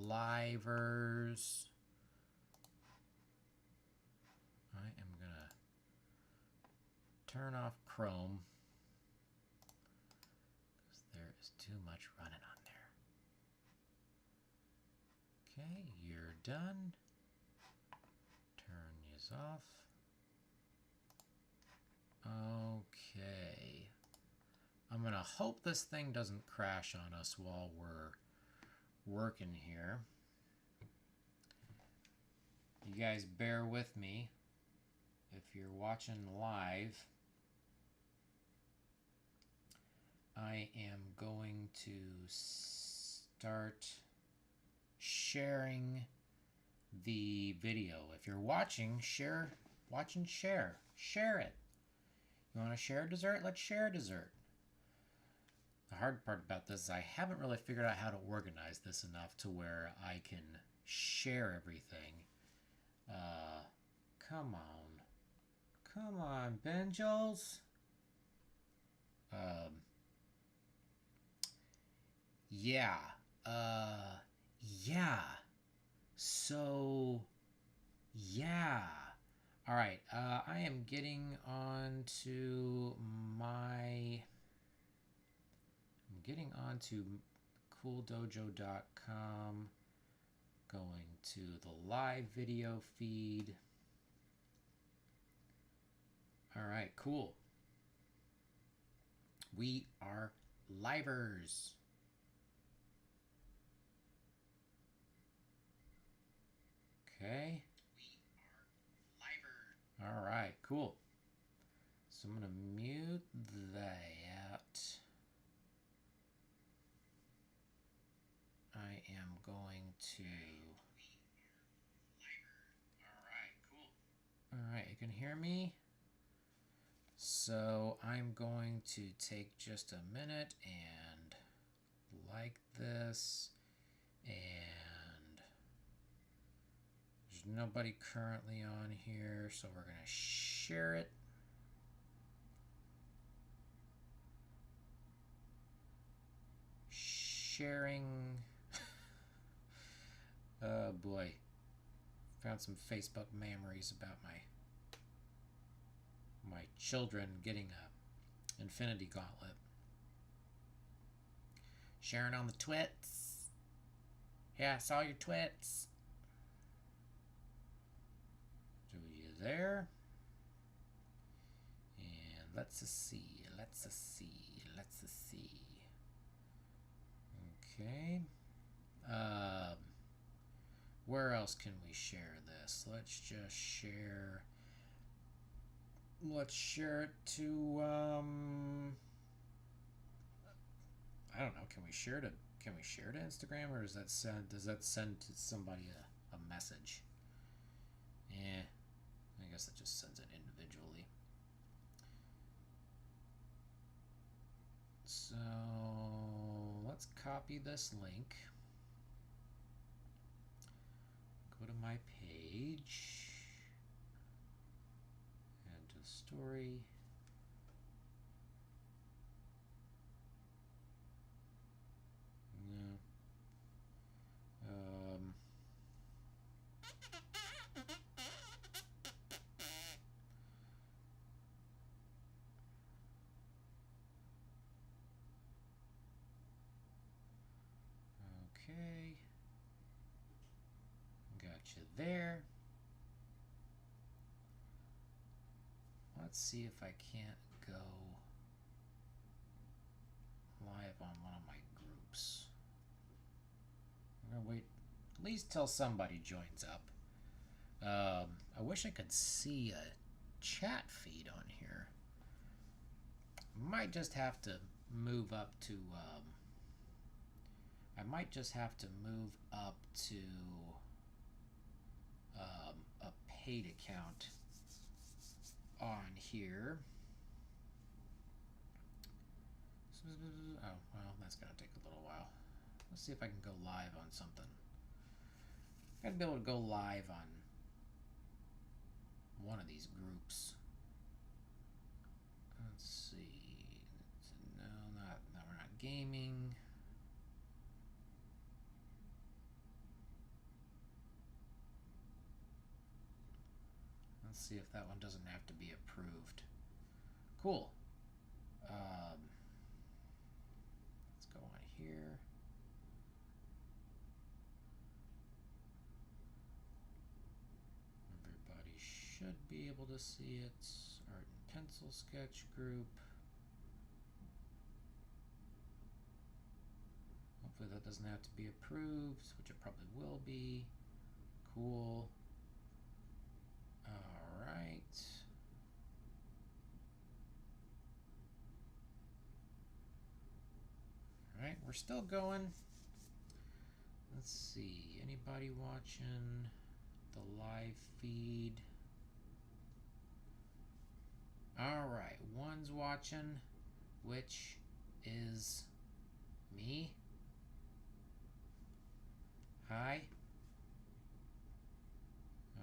livers. I am gonna turn off Chrome because there is too much running on there. Okay, you're done. Turn these off. Okay. I'm gonna hope this thing doesn't crash on us while we're working here. You guys bear with me if you're watching live. I am going to start sharing the video. If you're watching, share, watch and share. Share it. You want to share dessert? Let's share dessert. The hard part about this is I haven't really figured out how to organize this enough to where I can share everything. Come on. Come on, Benjels. Yeah. Yeah. So, yeah. All right. I am getting on to cooldojo.com, going to the live video feed. All right, cool. We are livers. Okay. We are livers. All right, cool. So I'm going to mute that. I am going to... All right, cool. All right, you can hear me? So I'm going to take just a minute and like this, and there's nobody currently on here, so we're going to share it. Sharing. Oh boy. Found some Facebook memories about my children getting a Infinity Gauntlet. Sharing on the twits. Yeah, I saw your twits. So you there? And let's see. Okay. Where else can we share this? Let's just share. Let's share it to I don't know. Can we share to Instagram, or does that send to somebody a message? Yeah, I guess it just sends it individually. So let's copy this link. Go to my page. Add to the story. No. Okay. Got you there. Let's see if I can't go live on one of my groups. I'm gonna wait at least till somebody joins up. I wish I could see a chat feed on here. Might just have to move up to a paid account on here. Oh, well, that's gonna take a little while. Let's see if I can go live on something. I gotta be able to go live on one of these groups. Let's see. No, we're not gaming. Let's see if that one doesn't have to be approved. Cool. Let's go on here. Everybody should be able to see it. Art and Pencil Sketch Group. Hopefully that doesn't have to be approved, which it probably will be. Cool. All right. All right, we're still going. Let's see, anybody watching the live feed? All right, one's watching, which is me. Hi.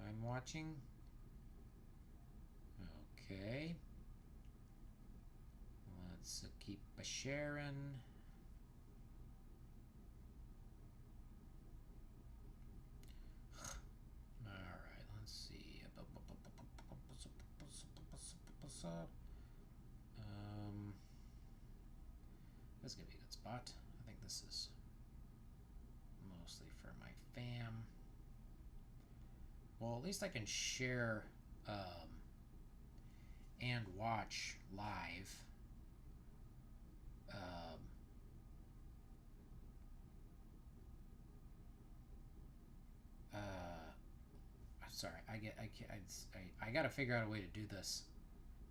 I'm watching. Okay. Let's keep sharing. Alright, let's see. This is gonna be a good spot. I think this is mostly for my fam. Well, at least I can share and watch live. Sorry, I got to figure out a way to do this,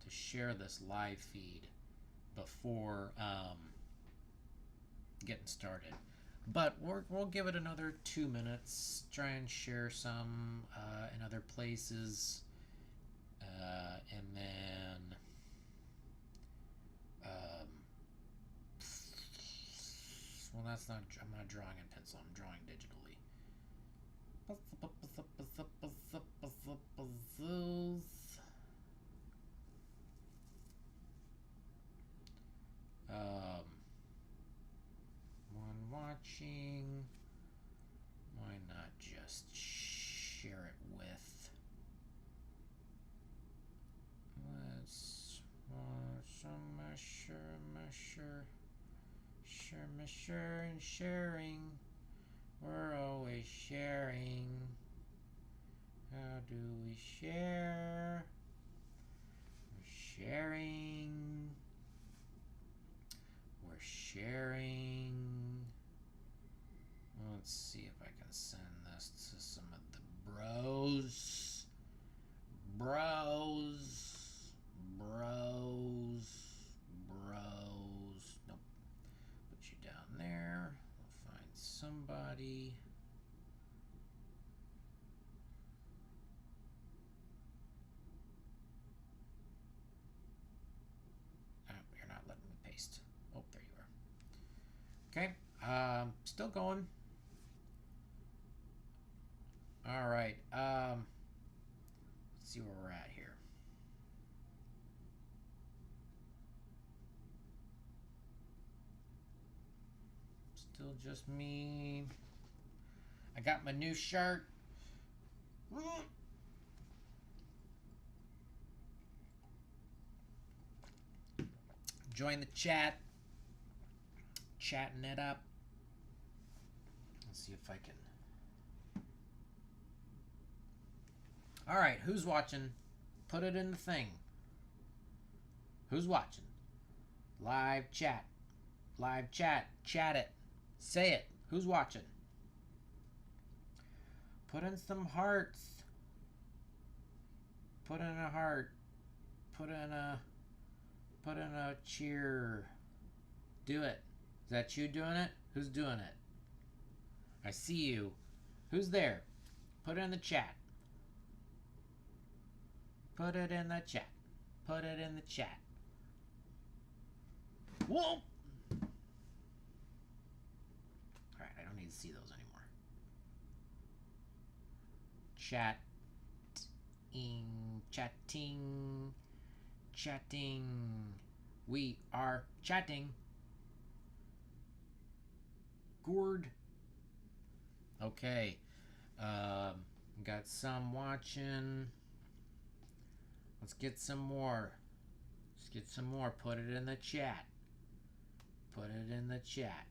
to share this live feed before getting started. But we'll give it another 2 minutes. Try and share some in other places, and then well, that's not. I'm not drawing in pencil. I'm drawing digitally. One watching. Why not just share it with? Let's share and sharing. We're always sharing. How do we share? We're sharing. We're sharing. Let's see if I can send this to some of the bros. Nope. Put you down there. We'll find somebody. Oh, you're not letting me paste. Oh, there you are. Okay. Still going. All right. Let's see where we're at here. Still just me. I got my new shirt. Join the chat. Chatting it up. Let's see if I can. All right, who's watching? Put it in the thing. Who's watching? Live chat. Live chat. Chat it. Say it. Who's watching? Put in some hearts. Put in a heart. Put in a cheer. Do it. Is that you doing it? Who's doing it? I see you. Who's there? Put it in the chat. Put it in the chat. Put it in the chat. Whoa! Alright, I don't need to see those anymore. Chatting. We are chatting. Gourd. Okay. Got some watching. Let's get some more. Let's get some more. Put it in the chat. Put it in the chat.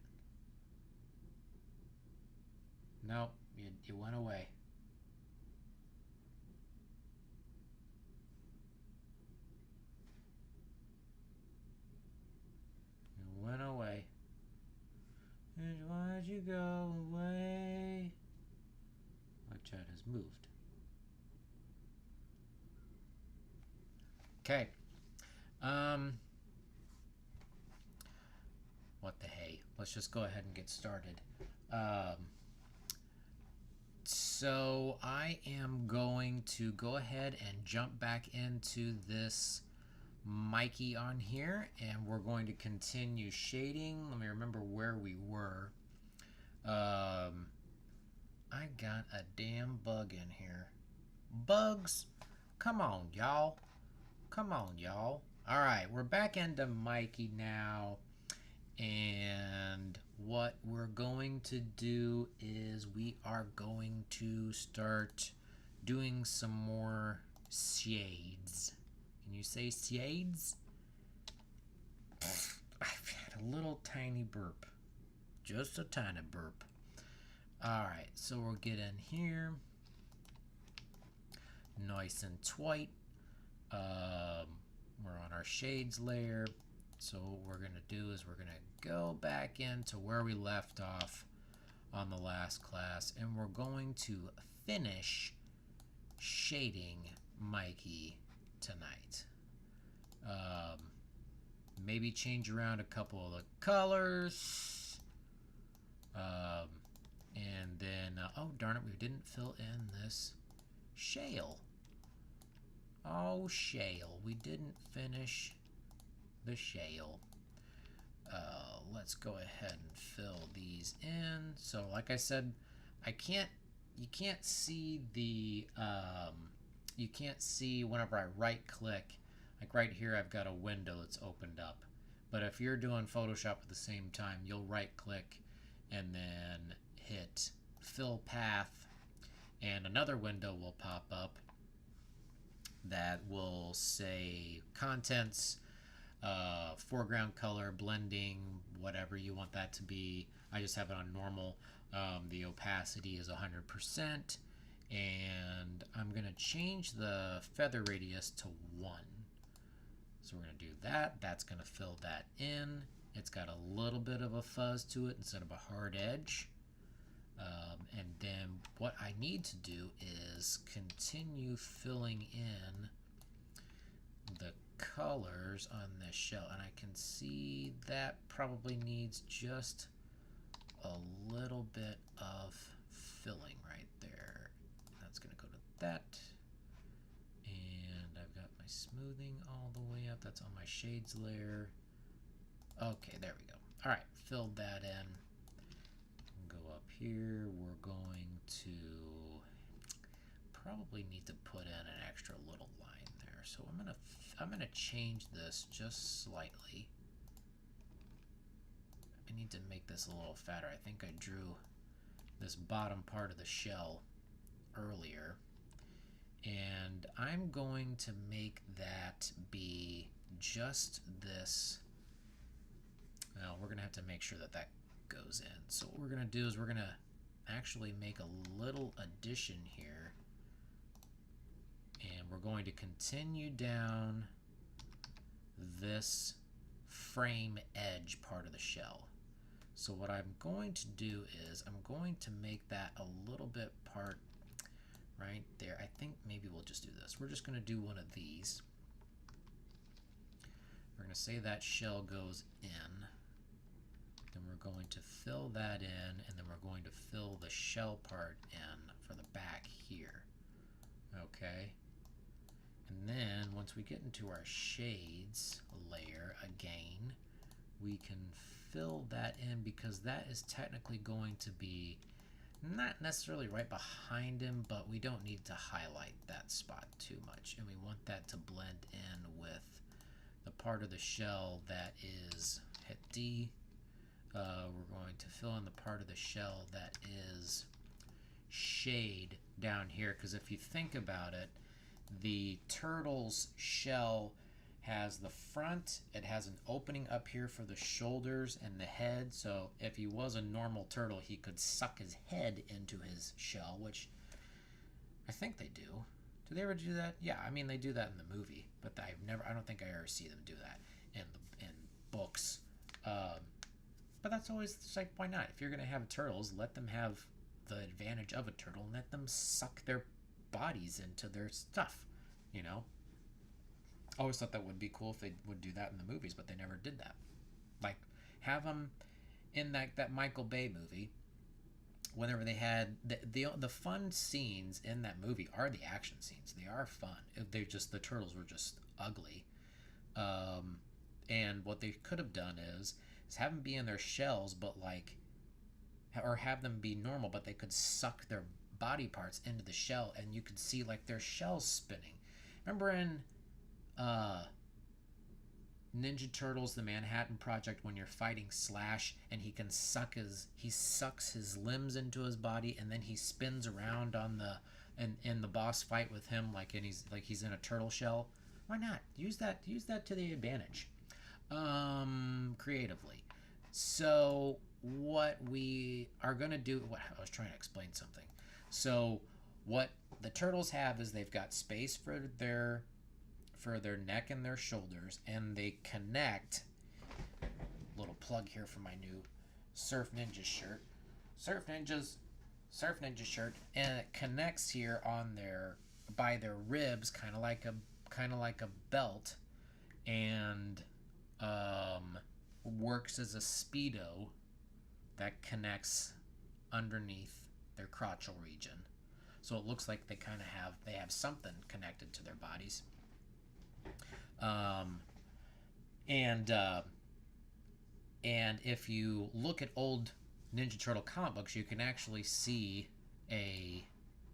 Nope, you went away. You went away. And why'd you go away? My chat has moved. Okay. What the hey? Let's just go ahead and get started. So I am going to go ahead and jump back into this Mikey on here, and we're going to continue shading. Let me remember where we were. I got a damn bug in here. Bugs, come on, y'all. Come on, y'all. All right, we're back into Mikey now, and what we're going to do is we are going to start doing some more shades. Can you say shades? I've had a little tiny burp. Just a tiny burp. Alright, so we'll get in here. Nice and white. We're on our shades layer. So what we're going to do is we're going to go back into where we left off on the last class, and we're going to finish shading Mikey tonight. Maybe change around a couple of the colors. And then, oh darn it, we didn't fill in this shale. Oh, shale. We didn't finish the shale. Let's go ahead and fill these in. So like I said, you can't see the, you can't see whenever I right click. Like right here, I've got a window that's opened up. But if you're doing Photoshop at the same time, you'll right click and then hit fill path, and another window will pop up that will say contents, foreground color, blending, whatever you want that to be. I just have it on normal. The opacity is 100%, and I'm going to change the feather radius to 1. So we're going to do that. That's going to fill that in. It's got a little bit of a fuzz to it instead of a hard edge. And then what I need to do is continue filling in the colors on this shell, and I can see that probably needs just a little bit of filling right there. That's going to go to that, and I've got my smoothing all the way up. That's on my shades layer. Okay, there we go. All right, filled that in. Go up here. We're going to probably need to put in an extra little line there. So I'm gonna change this just slightly. I need to make this a little fatter. I think I drew this bottom part of the shell earlier, and I'm going to make that be just this. Well, we're gonna have to make sure that that goes in. So what we're gonna do is we're gonna actually make a little addition here, and we're going to continue down this frame edge part of the shell. So what I'm going to do is I'm going to make that a little bit part right there. I think maybe we'll just do this. We're just going to do one of these. We're going to say that shell goes in. Then we're going to fill that in, and then we're going to fill the shell part in for the back here. Okay. And then once we get into our shades layer again, we can fill that in, because that is technically going to be not necessarily right behind him, but we don't need to highlight that spot too much, and we want that to blend in with the part of the shell that is, hit D. We're going to fill in the part of the shell that is shade down here, because if you think about it, The turtle's shell has the front, it has an opening up here for the shoulders and the head, so if he was a normal turtle he could suck his head into his shell, which I think they do. Do they ever do that? Yeah, I mean they do that in the movie, but I don't think I ever see them do that in books. But that's always, it's like, why not? If you're gonna have turtles, let them have the advantage of a turtle and let them suck their bodies into their stuff, you know. I always thought that would be cool if they would do that in the movies, but they never did that. Like, have them in that Michael Bay movie. Whenever they had the fun scenes in that movie are the action scenes. They are fun. They just, the turtles were just ugly. And what they could have done is have them be in their shells, but like, or have them be normal, but they could suck their body parts into the shell, and you could see like their shells spinning. Remember in Ninja Turtles: The Manhattan Project, when you're fighting Slash and he sucks his limbs into his body, and then he spins around on in the boss fight with him like, and he's in a turtle shell. Why not use that to the advantage, creatively? So what we are going to do, I was trying to explain something. So what the turtles have is they've got space for their neck and their shoulders, and they connect. Little plug here for my new Surf Ninja shirt. Surf Ninja shirt, and it connects here on by their ribs, kind of like a belt, and works as a speedo that connects underneath their crotchal region. So it looks like they have something connected to their bodies. And if you look at old Ninja Turtle comic books, you can actually see a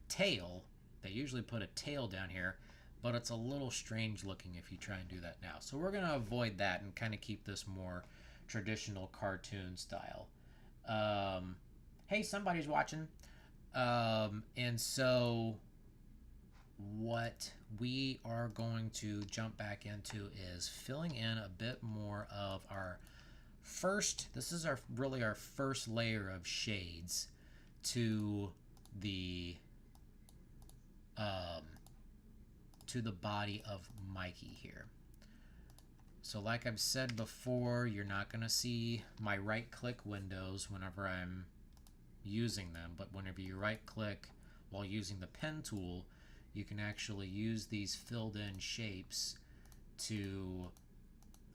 tail. They usually put a tail down here, but it's a little strange looking if you try and do that now. So we're going to avoid that and kind of keep this more traditional cartoon style. Hey, somebody's watching. And so what we are going to jump back into is filling in a bit more of our this is really our first layer of shades to the body of Mikey here. So like I've said before, you're not going to see my right click windows whenever I'm using them, but whenever you right click while using the pen tool, you can actually use these filled in shapes to,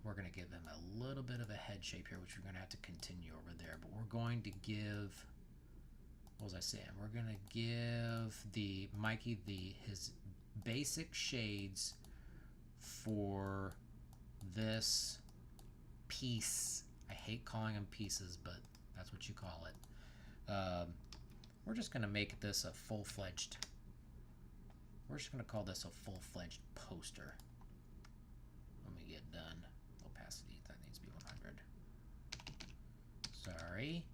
we're going to give them a little bit of a head shape here, which we're going to have to continue over there, but we're going to give, what was I saying? We're going to give the Mikey his basic shades for this piece. I hate calling them pieces, but that's what you call it. We're just going to make this a full-fledged, we're just going to call this a full-fledged poster. When we get done, opacity, that needs to be 100. Sorry.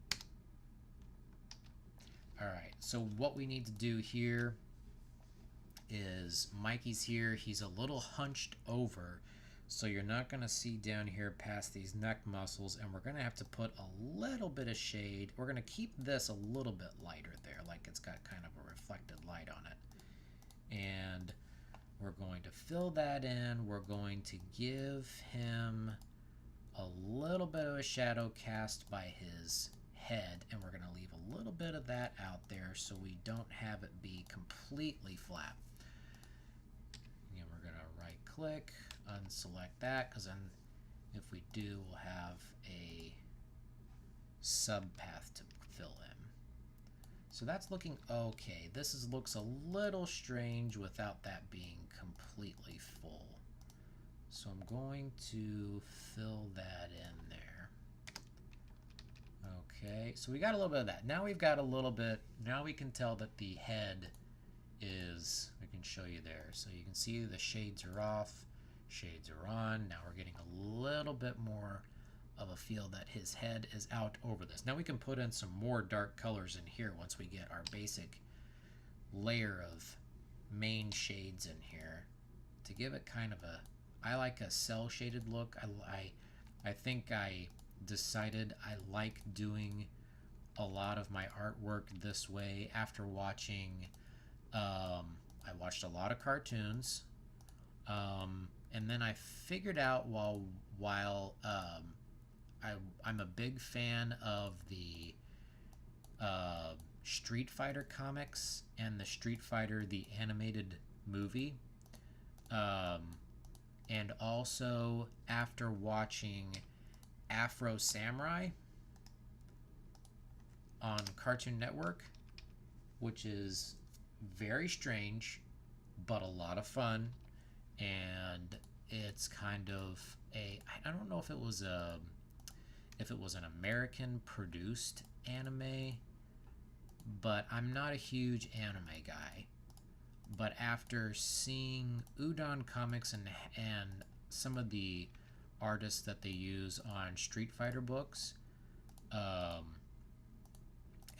Alright, so what we need to do here is Mikey's here. He's a little hunched over, so you're not going to see down here past these neck muscles, and we're going to have to put a little bit of shade. We're going to keep this a little bit lighter there, like it's got kind of a reflected light on it. And we're going to fill that in. We're going to give him a little bit of a shadow cast by his head, and we're going to leave a little bit of that out there so we don't have it be completely flat. And we're going to right click, unselect that, because then if we do, we'll have a subpath to fill in. So that's looking okay. This looks a little strange without that being completely full. So I'm going to fill that in there. Okay, so we got a little bit of that. Now we've got a little bit, now we can tell that the head is, we can show you there. So you can see the shades are off, shades are on. Now we're getting a little bit more of a feel that his head is out over this. Now we can put in some more dark colors in here once we get our basic layer of main shades in here to give it kind of a, I like a cell shaded look. I think I decided I like doing a lot of my artwork this way after watching, I watched a lot of cartoons, and then I figured out while I'm a big fan of the Street Fighter comics and the Street Fighter the animated movie, and also after watching Afro Samurai on Cartoon Network, which is very strange but a lot of fun, and it's kind of a, I don't know if it was an American produced anime, but I'm not a huge anime guy. But after seeing Udon comics and some of the artists that they use on Street Fighter books,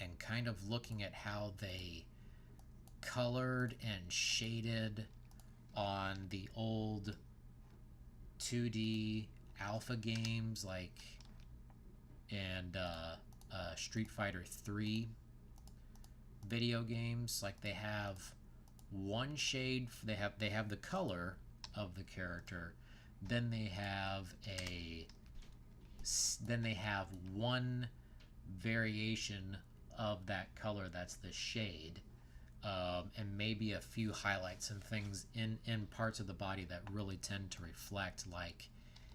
and kind of looking at how they colored and shaded on the old 2D alpha games like and Street Fighter 3 video games, like they have one shade, they have the color of the character, then they have one variation of that color that's the shade, and maybe a few highlights and things in parts of the body that really tend to reflect, like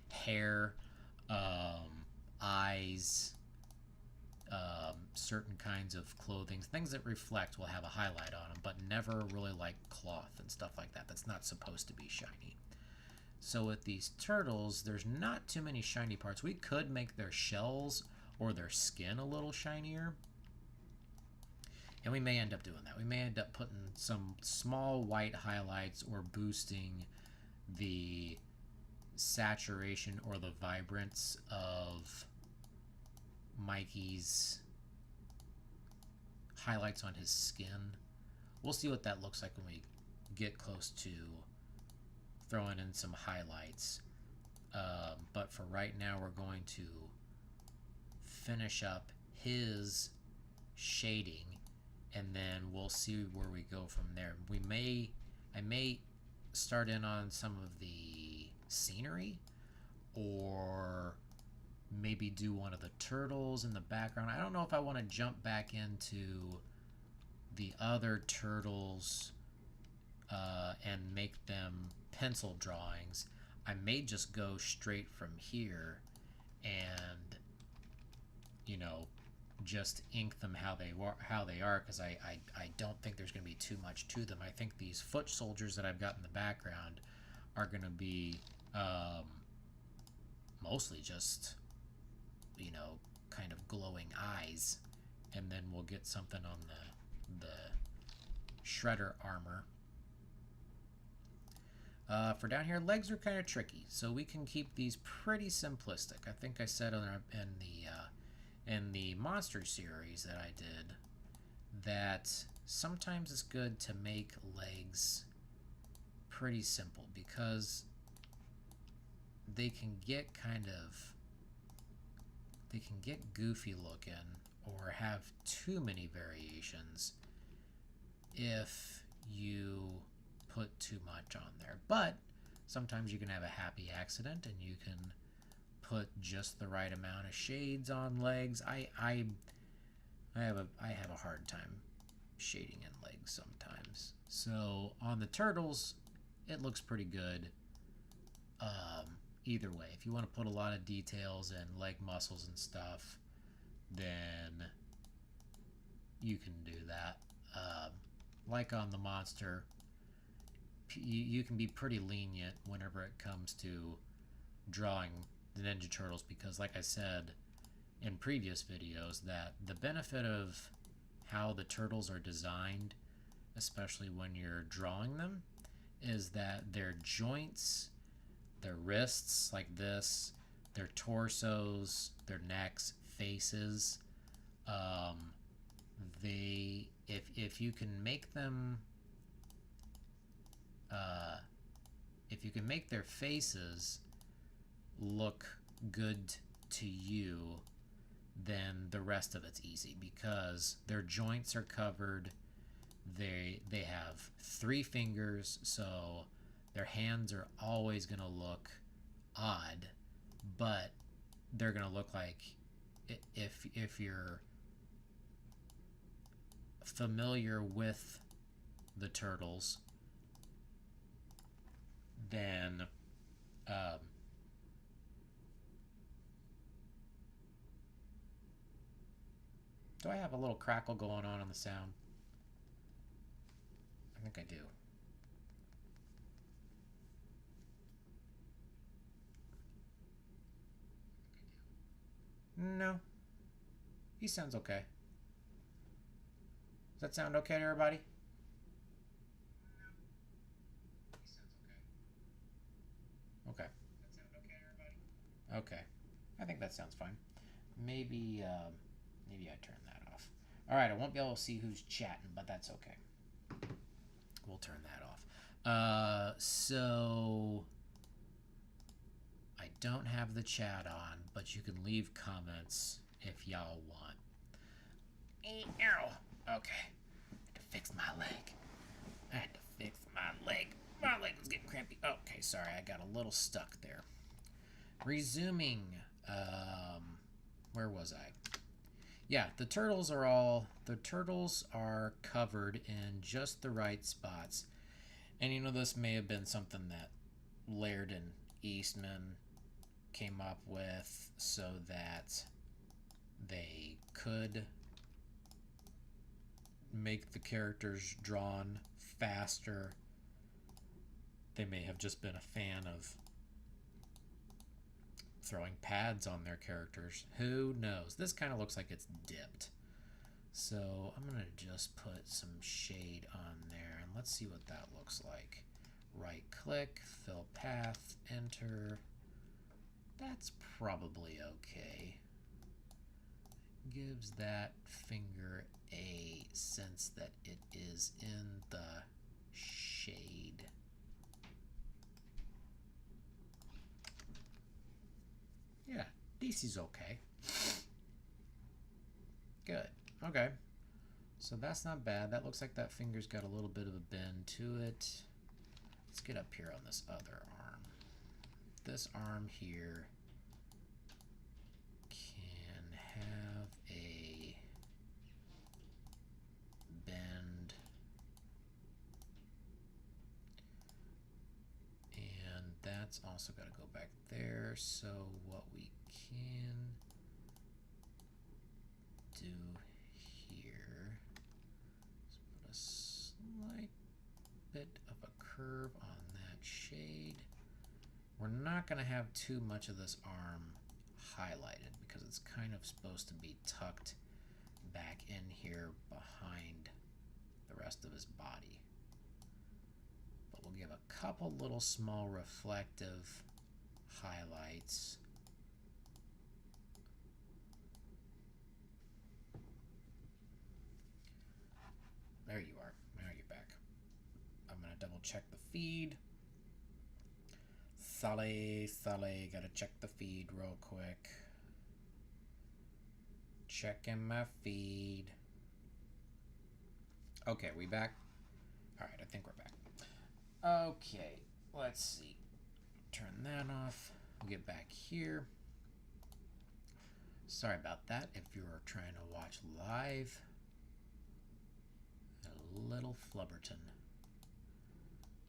hair, eyes, certain kinds of clothing. Things that reflect will have a highlight on them, but never really like cloth and stuff like that. That's not supposed to be shiny. So with these turtles, there's not too many shiny parts. We could make their shells or their skin a little shinier, and we may end up doing that. We may end up putting some small white highlights or boosting the saturation or the vibrance of Mikey's highlights on his skin. We'll see what that looks like when we get close to throwing in some highlights. But for right now, we're going to finish up his shading, and then we'll see where we go from there. I may start in on some of the scenery, or maybe do one of the turtles in the background. I don't know if I want to jump back into the other turtles and make them pencil drawings. I may just go straight from here and, you know, just ink them how they are, because I don't think there's going to be too much to them. I think these foot soldiers that I've got in the background are going to be mostly just, you know, kind of glowing eyes, and then we'll get something on the shredder armor. For down here, legs are kind of tricky, so we can keep these pretty simplistic. I think I said in the monster series that I did that sometimes it's good to make legs pretty simple, because they can get goofy looking or have too many variations if you put too much on there. But sometimes you can have a happy accident and you can put just the right amount of shades on legs. I have a hard time shading in legs sometimes. So on the turtles, it looks pretty good. Either way, if you want to put a lot of details and leg muscles and stuff, then you can do that. Like on the monster, you can be pretty lenient whenever it comes to drawing the Ninja Turtles, because like I said in previous videos, that the benefit of how the turtles are designed, especially when you're drawing them, is that their joints, their wrists like this, their torsos, their necks, faces, if you can make them if you can make their faces look good to you, then the rest of it's easy because their joints are covered. They have 3 fingers, so their hands are always going to look odd, but they're going to look like, if you're familiar with the turtles, then do I have a little crackle going on the sound? I think I do. No. He sounds okay. Does that sound okay to everybody? Okay. Okay. I think that sounds fine. Maybe I turn that off. All right, I won't be able to see who's chatting, but that's okay. We'll turn that off. So I don't have the chat on, but you can leave comments if y'all want. Ow. Okay. I had to fix my leg. My leg was getting crampy. Okay, sorry, I got a little stuck there. Resuming. Where was I? Yeah, the turtles are covered in just the right spots. And you know, this may have been something that Laird and Eastman came up with so that they could make the characters drawn faster. They may have just been a fan of throwing pads on their characters. Who knows? This kind of looks like it's dipped. So I'm going to just put some shade on there, and let's see what that looks like. Right click, fill path, enter. That's probably okay. Gives that finger a sense that it is in the shade. Yeah, DC's okay. Good. Okay. So that's not bad. That looks like that finger's got a little bit of a bend to it. Let's get up here on this other arm. This arm here can have a bend. And that's also got to go back there. So what we can do here is put a slight bit of a curve on that shade. We're not going to have too much of this arm highlighted because it's kind of supposed to be tucked back in here behind the rest of his body. But we'll give a couple little small reflective highlights. There you are. Now you're back. I'm going to double check the feed. Sally, gotta check the feed real quick. Checking my feed. Okay, we back? Alright, I think we're back. Okay, let's see. Turn that off. We'll get back here. Sorry about that if you're trying to watch live. A little flubberton.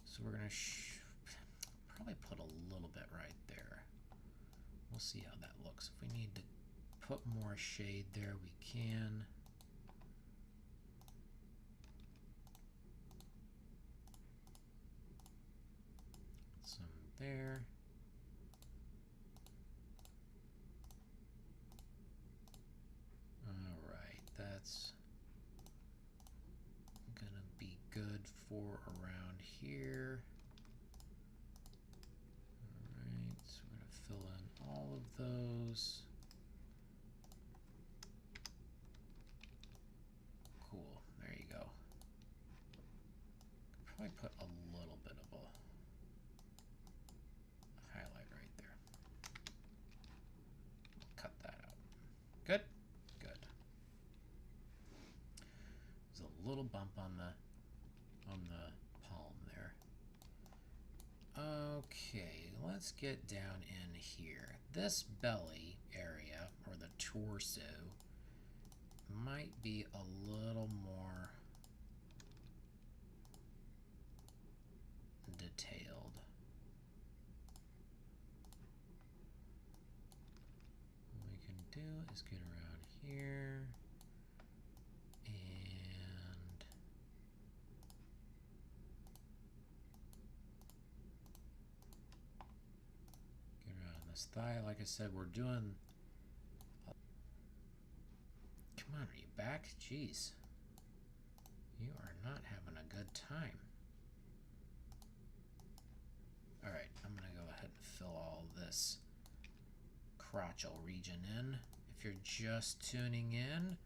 So we're going to probably put a little bit right there. We'll see how that looks. If we need to put more shade there, we can. Some there. All right, that's gonna be good for around here. Alright, so we're going to fill in all of those. Cool, there you go. probably put a little bit of a highlight right there. Cut that out. Good? Good. There's a little bump on the palm there. Okay, let's get down in here. This belly area, or the torso, might be a little more detailed. What we can do is get around here and get around this thigh. Like I said, we're doing... Come on, are you back? Jeez. You are not having a good time. Alright, I'm going to go ahead and fill all this crotchal region in. If you're just tuning in,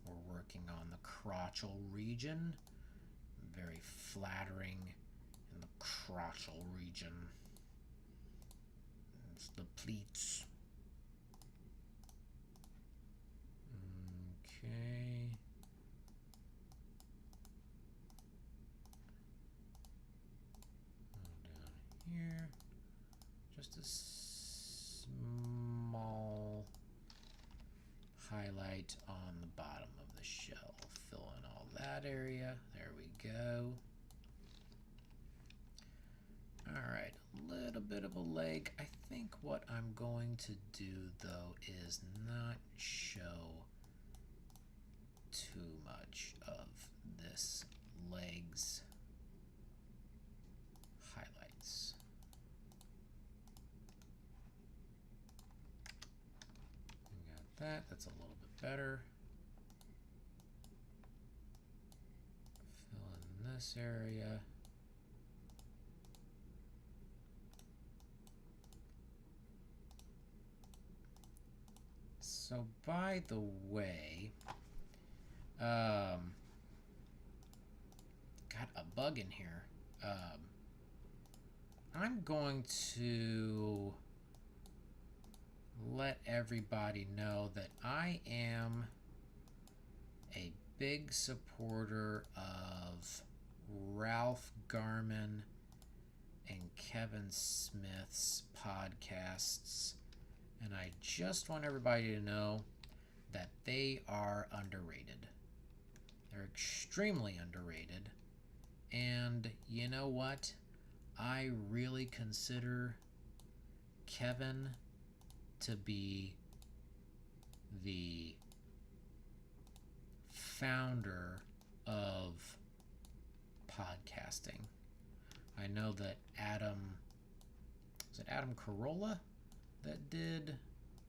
we're working on the crotchal region. Very flattering in the crotchal region. It's the pleats. Okay. Down here. Just a small highlight on the bottom of the shell. Fill in all that area. There we go. Alright, a little bit of a leg. I think what I'm going to do, though, is not show too much of this legs highlights. We got that. That's a little bit better. Fill in this area. So, by the way, got a bug in here. I'm going to let everybody know that I am a big supporter of Ralph Garman and Kevin Smith's podcasts, and I just want everybody to know that they are underrated. They're extremely underrated. And you know what? I really consider Kevin to be the founder of podcasting. I know that was it Adam Carolla that did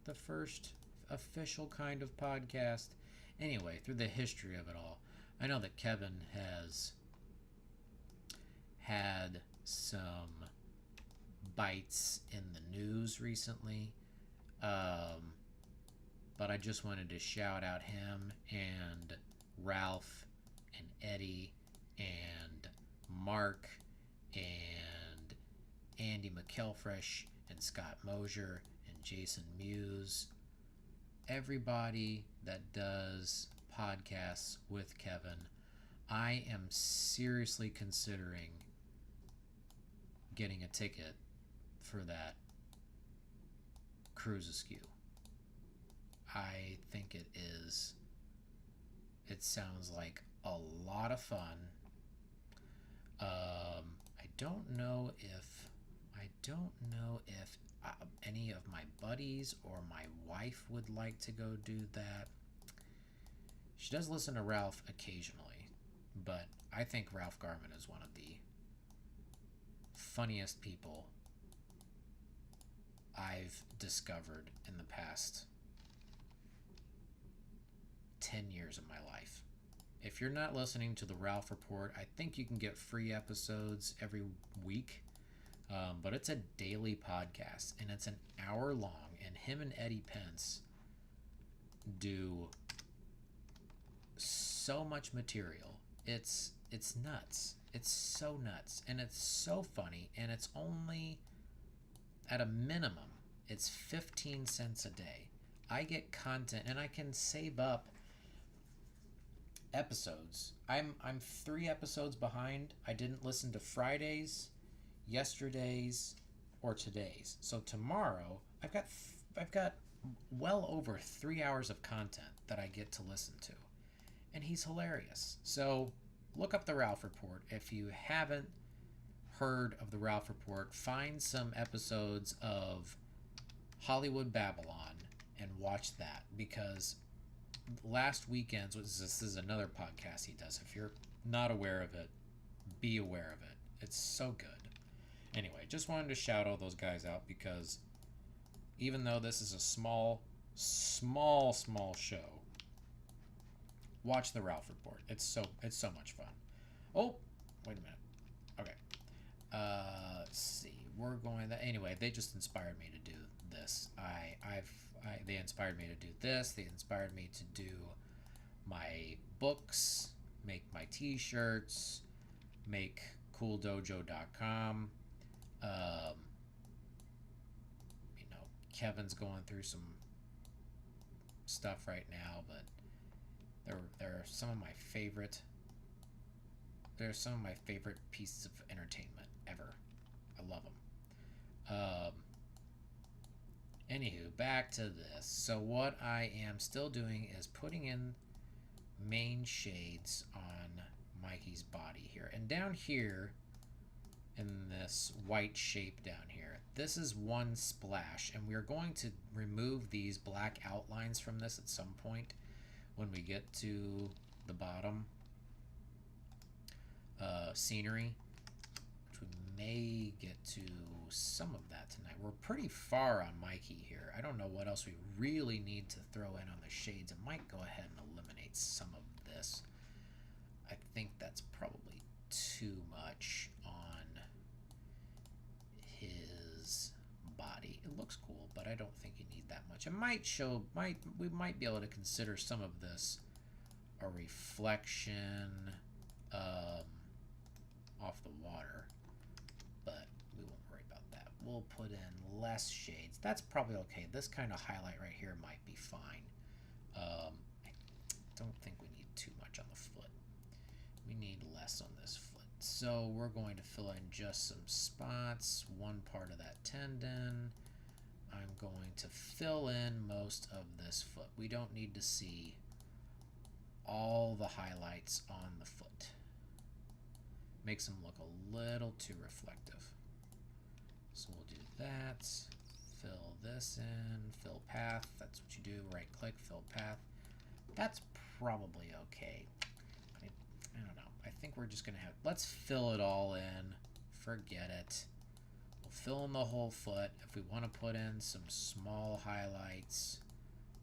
the first official kind of podcast? Anyway, through the history of it all, I know that Kevin has had some bites in the news recently, but I just wanted to shout out him and Ralph and Eddie and Mark and Andy McElfresh and Scott Mosier and Jason Mewes. Everybody that does podcasts with Kevin, I am seriously considering getting a ticket for that Cruise Askew. I think it sounds like a lot of fun. I don't know if any of my buddies or my wife would like to go do that. She does listen to Ralph occasionally, but I think Ralph Garman is one of the funniest people I've discovered in the past 10 years of my life. If you're not listening to the Ralph Report, I think you can get free episodes every week, but it's a daily podcast, and it's an hour long, and him and Eddie Pence do so much material. It's it's nuts. It's so nuts, and it's so funny, and it's only at a minimum, it's 15 cents a day. I get content, and I can save up episodes. I'm 3 episodes behind. I didn't listen to Friday's, yesterday's, or today's. So tomorrow, I've got well over 3 hours of content that I get to listen to, and he's hilarious. So look up the Ralph Report if you haven't heard of the Ralph Report. Find some episodes of Hollywood Babylon and watch that, because last weekend's, this is another podcast he does. If you're not aware of it, be aware of it. It's so good. Anyway, just wanted to shout all those guys out, because even though this is a small show, watch the Ralph Report. It's so much fun. Oh, wait a minute. Okay. Let's see. We're going that anyway. They just inspired me to do this. They inspired me to do this. They inspired me to do my books, make my t-shirts, make cooldojo.com. Kevin's going through some stuff right now, but there are some of my favorite pieces of entertainment ever. I love them. Anywho, back to this. So what I am still doing is putting in main shades on Mikey's body here. And down here, in this white shape down here, this is one splash. And we're going to remove these black outlines from this at some point when we get to the bottom scenery, which we may get to some of that tonight. We're pretty far on Mikey here. I don't know what else we really need to throw in on the shades. I might go ahead and eliminate some of this. I think that's probably too much on his body. It looks cool, but I don't think you need that much. It we might be able to consider some of this a reflection off the water, but we won't worry about that. We'll put in less shades. That's probably okay. This kind of highlight right here might be fine. I don't think we need too much on the foot. We need less on this foot. So we're going to fill in just some spots, one part of that tendon. I'm going to fill in most of this foot. We don't need to see all the highlights on the foot. Makes them look a little too reflective. So we'll do that. Fill this in, fill path. That's what you do. Right click, fill path. That's probably okay. I don't know. I think we're just gonna let's fill it all in. Forget it. We'll fill in the whole foot. If we want to put in some small highlights,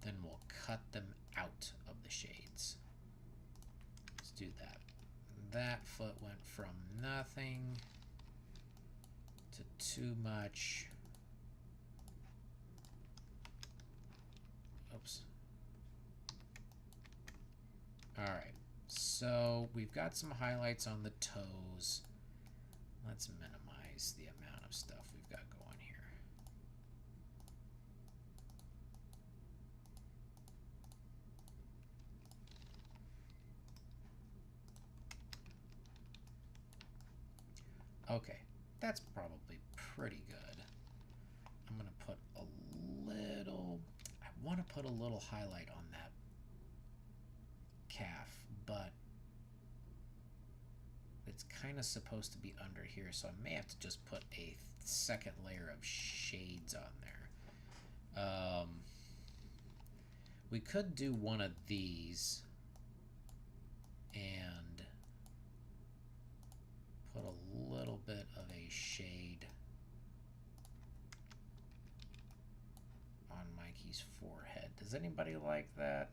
then we'll cut them out of the shades. Let's do that. That foot went from nothing to too much. Oops. Alright, so we've got some highlights on the toes. Let's minimize the amount of stuff we've got going here. Okay, that's probably pretty good. I'm going to put a little, I want to put a little highlight on that calf, but it's kind of supposed to be under here, so I may have to just put a second layer of shades on there. We could do one of these and put a little bit of a shade on Mikey's forehead. Does anybody like that?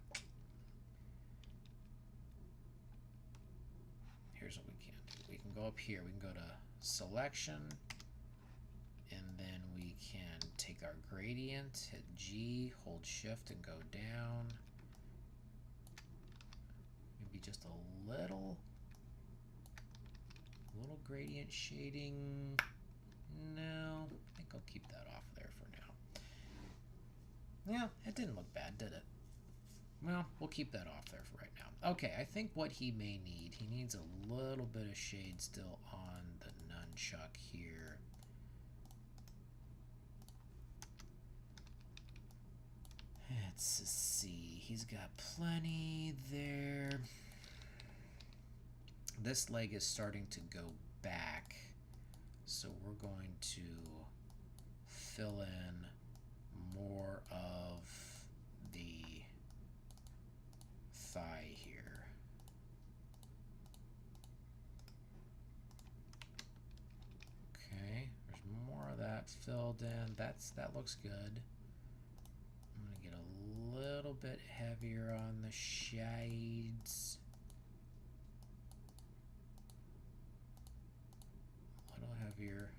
Here's what we can do. We can go up here. We can go to selection, and then we can take our gradient, hit G, hold shift, and go down. Maybe just a little little gradient shading. No, I think I'll keep that off there for now. Yeah, it didn't look bad, did it? Well, we'll keep that off there for right now. Okay, I think what he may need, he needs a little bit of shade still on the nunchuck here. Let's see, he's got plenty there. This leg is starting to go back, so we're going to fill in more of the thigh here. Okay, there's more of that filled in. That looks good. I'm gonna get a little bit heavier on the shades. A little heavier.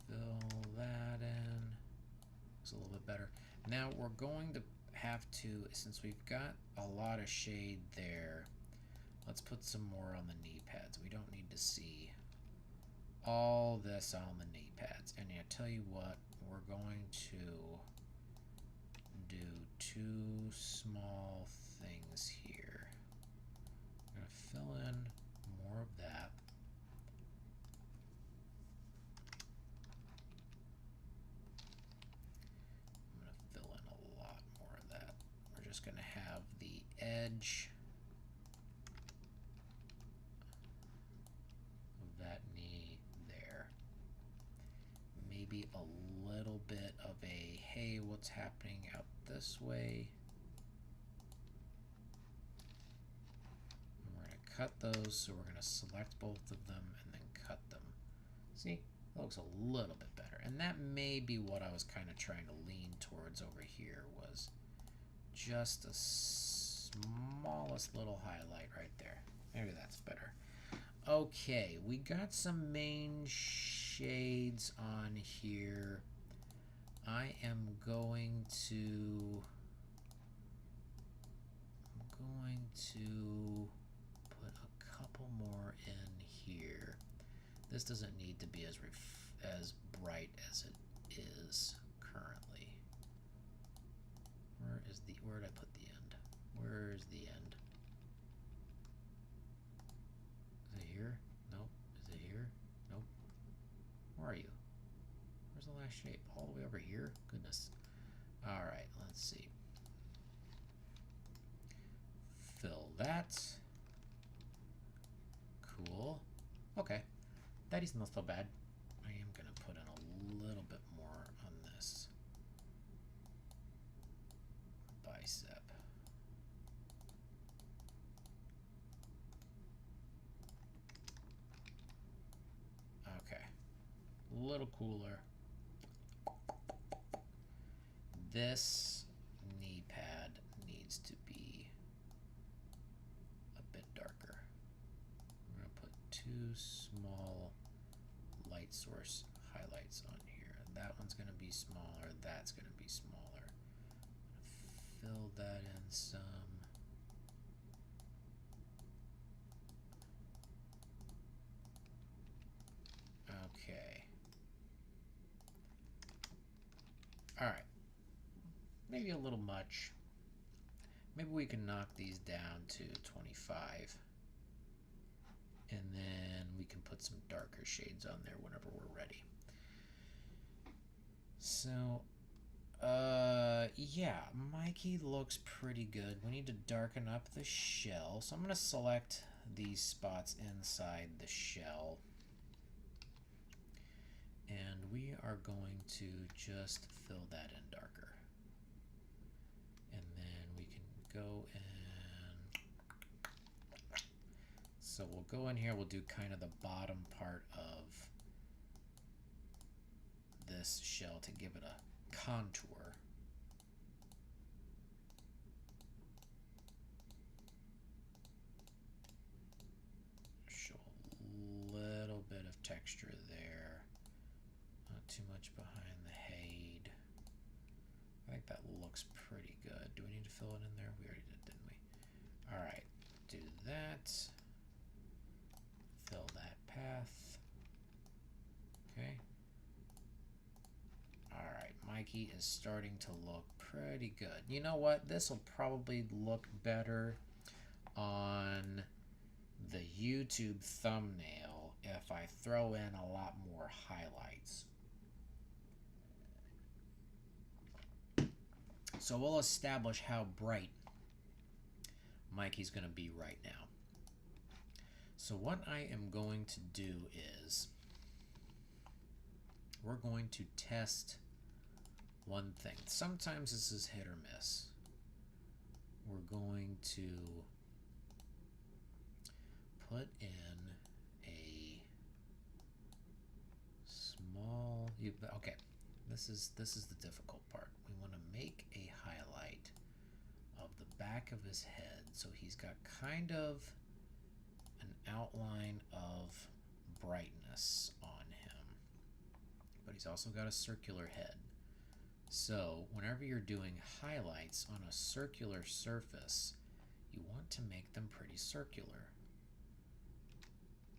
Fill that in. It's a little bit better. Now we're going to have to, since we've got a lot of shade there, let's put some more on the knee pads. We don't need to see all this on the knee pads. And I tell you what, we're going to do two small things here. I'm going to fill in more of that. I'm going to fill in a lot more of that. We're just going to have the edge of that knee there. Maybe a little bit of a, hey, what's happening out this way? And we're going to cut those, so we're going to select both of them and then cut them. See, that looks a little bit better. And that may be what I was kind of trying to lean towards over here, was just the smallest little highlight right there. Maybe that's better. Okay, we got some main shades on here. I am going to put a couple more in here. This doesn't need to be as bright as it is currently. Where did I put the end? Where's the end? Is it here? Nope. Is it here? Nope. Where are you? Where's the last shape? All the way over here? Goodness. Alright, let's see. Fill that. Cool. Okay. That is not so bad. I am going to put in a little bit more on this bicep. Okay. A little cooler. This knee pad needs to be a bit darker. I'm going to put two small light source highlights on here. That one's going to be smaller. That's going to be smaller. I'm going to fill that in some. Okay. All right. Maybe a little much. Maybe we can knock these down to 25. And then we can put some darker shades on there whenever we're ready. So, yeah, Mikey looks pretty good. We need to darken up the shell. So I'm going to select these spots inside the shell. And we are going to just fill that in darker. And then we can go in. So we'll go in here, we'll do kind of the bottom part of this shell to give it a contour. Show a little bit of texture there. Not too much behind the head. I think that looks pretty good. Do we need to fill it in there? We already did, didn't we? All right, do that. Fill Mikey is starting to look pretty good. You know what? This will probably look better on the YouTube thumbnail if I throw in a lot more highlights. So we'll establish how bright Mikey's going to be right now. So what I am going to do is we're going to test one thing. Sometimes this is hit or miss. We're going to put in a small, okay, this is the difficult part. We want to make a highlight of the back of his head so he's got kind of an outline of brightness on him, but he's also got a circular head. So whenever you're doing highlights on a circular surface, you want to make them pretty circular.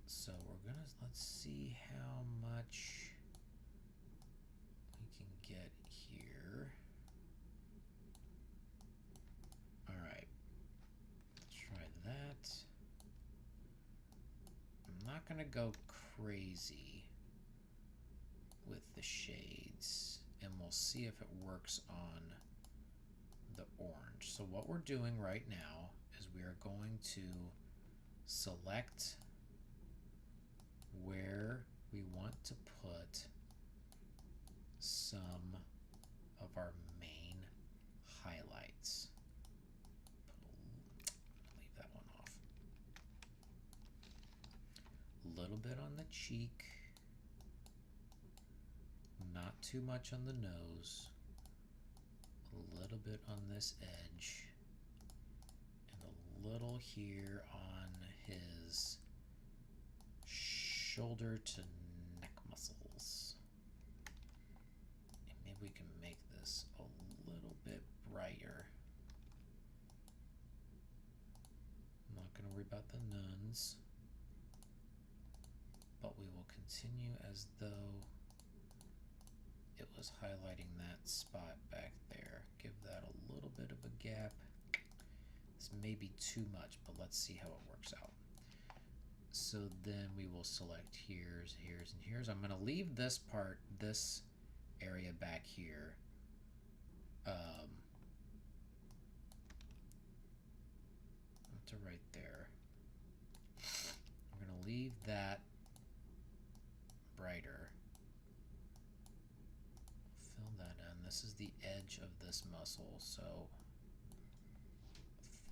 So we're gonna, let's see how much we can get here. All right, try that. I'm not gonna go crazy with the shades, and we'll see if it works on the orange. So what we're doing right now is we are going to select where we want to put some of our main highlights. Leave that one off. A little bit on the cheek, not too much on the nose, a little bit on this edge, and a little here on his shoulder to neck muscles. And maybe we can make this a little bit brighter. I'm not going to worry about the nuns, but we will continue as though it was highlighting that spot back there. Give that a little bit of a gap. This may be too much, but let's see how it works out. So then we will select here's, here's, and here's. I'm going to leave this part, this area back here. To right there. I'm going to leave that brighter. Fill that in. This is the edge of this muscle, so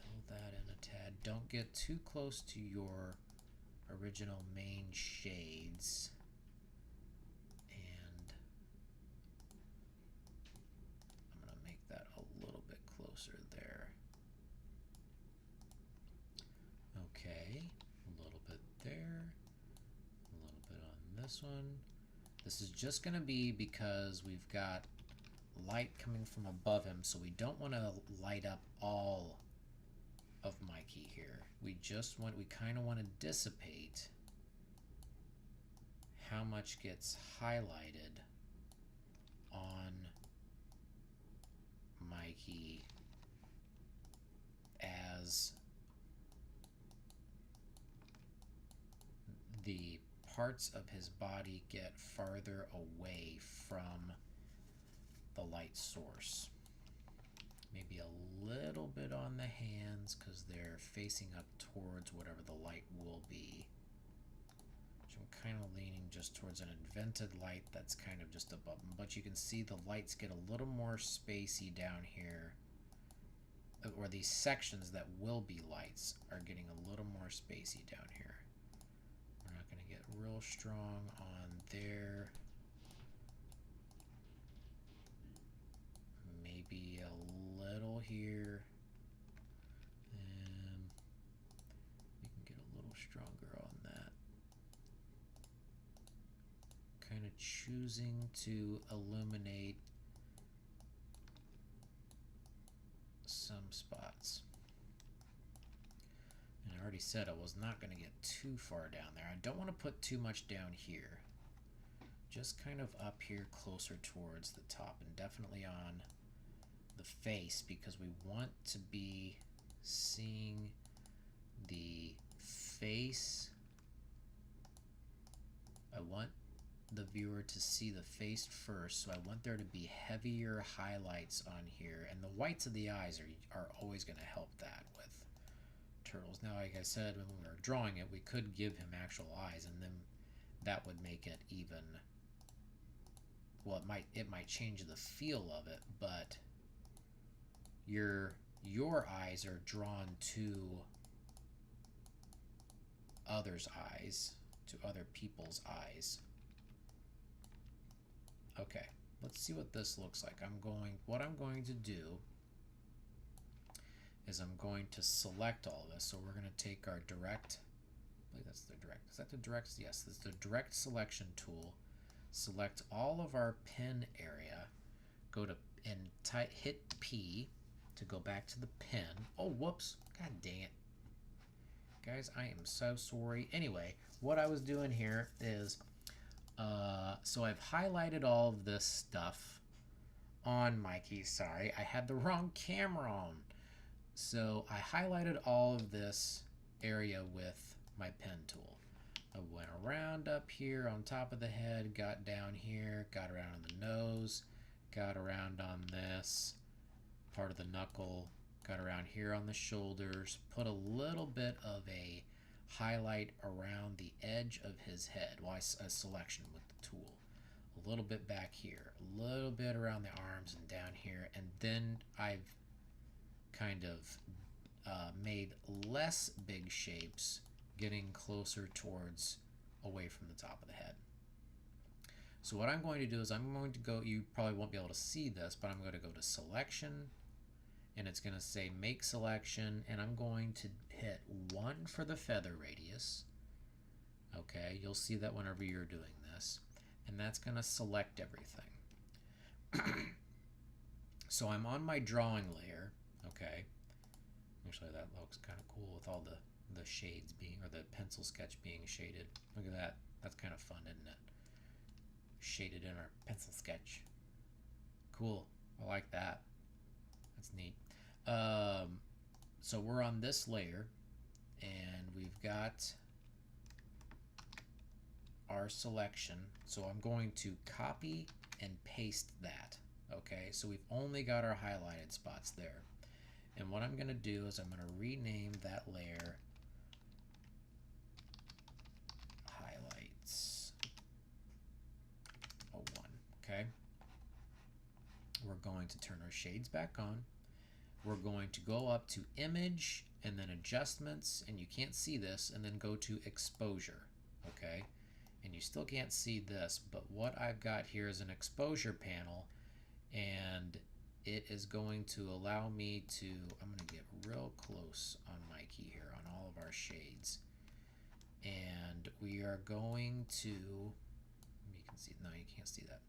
fill that in a tad. Don't get too close to your original main shades, and I'm going to make that a little bit closer there. Okay, a little bit there, a little bit on this one. This is just going to be because we've got light coming from above him, so we don't want to light up all of Mikey here. We kind of want to dissipate how much gets highlighted on Mikey as the parts of his body get farther away from the light source. Maybe a little bit on the hands because they're facing up towards whatever the light will be. Which I'm kind of leaning just towards an invented light that's kind of just above them. But you can see the lights get a little more spacey down here. Or these sections that will be lights are getting a little more spacey down here. We're not going to get real strong on there. Maybe a little here, and we can get a little stronger on that. Kind of choosing to illuminate some spots. And I already said I was not going to get too far down there. I don't want to put too much down here, just kind of up here closer towards the top, and definitely on the face, because we want to be seeing the face. I want the viewer to see the face first, so I want there to be heavier highlights on here, and the whites of the eyes are always going to help that with turtles. Now, like I said, when we were drawing it, we could give him actual eyes, and then that would make it even, well, it might change the feel of it, but your eyes are drawn to others' eyes, to other people's eyes. Okay, let's see what this looks like. What I'm going to do is I'm going to select all of this. So we're going to take our direct, I believe that's the direct, is that the direct? Yes, this is the direct selection tool. Select all of our pen area, go to, and hit P to go back to the pen. Oh, whoops, god dang it. Guys, I am so sorry. Anyway, what I was doing here is, so I've highlighted all of this stuff on Mikey. Sorry, I had the wrong camera on. So I highlighted all of this area with my pen tool. I went around up here on top of the head, got down here, got around on the nose, got around on this part of the knuckle, got around here on the shoulders, put a little bit of a highlight around the edge of his head, a selection with the tool, a little bit back here, a little bit around the arms and down here, and then I've kind of made less big shapes, getting closer towards away from the top of the head. So what I'm going to do is I'm going to go, you probably won't be able to see this, but I'm going to go to selection, and it's going to say make selection, and I'm going to hit 1 for the feather radius. Okay, you'll see that whenever you're doing this, and that's going to select everything. So I'm on my drawing layer. Okay, actually that looks kind of cool with all the shades being, or the pencil sketch being shaded. Look at that, that's kind of fun, isn't it? Shaded in our pencil sketch. Cool, I like that. That's neat. So we're on this layer, and we've got our selection. So I'm going to copy and paste that. Okay, so we've only got our highlighted spots there. And what I'm going to do is I'm going to rename that layer Highlights 01. Okay, we're going to turn our shades back on. We're going to go up to Image and then Adjustments, and you can't see this, and then go to Exposure. Okay, and you still can't see this, but what I've got here is an exposure panel, and it is going to allow me to, I'm going to get real close on Mikey here on all of our shades, and we are going to, you can see, no, you can't see that.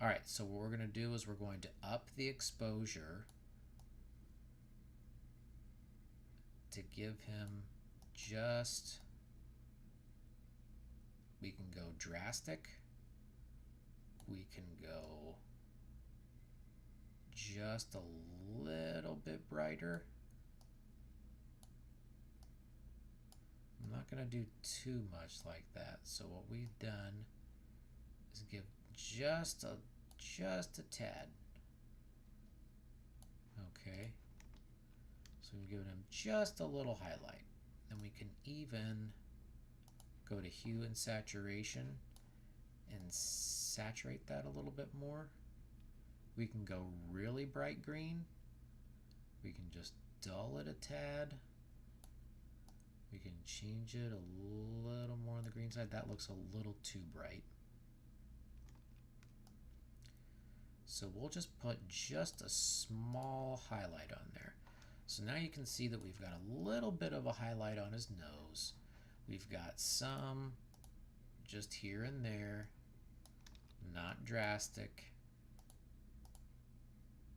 All right, so what we're going to do is we're going to up the exposure to give him just, we can go drastic, we can go just a little bit brighter. I'm not going to do too much like that. So what we've done is give just a tad. Okay. So we've given him just a little highlight. Then we can even go to hue and saturation and saturate that a little bit more. We can go really bright green. We can just dull it a tad. We can change it a little more on the green side. That looks a little too bright. So we'll just put just a small highlight on there. So now you can see that we've got a little bit of a highlight on his nose. We've got some just here and there, not drastic.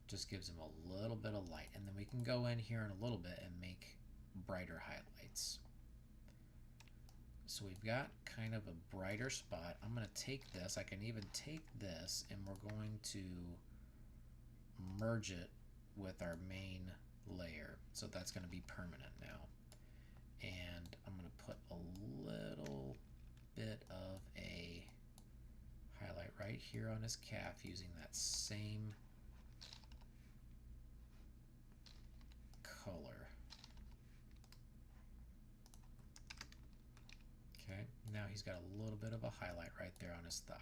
Just gives him a little bit of light, and then we can go in here in a little bit and make brighter highlights. So we've got kind of a brighter spot. I'm going to take this. I can even take this, and we're going to merge it with our main layer. So that's going to be permanent now. And I'm going to put a little bit of a highlight right here on his calf using that same color. Okay, now he's got a little bit of a highlight right there on his thigh.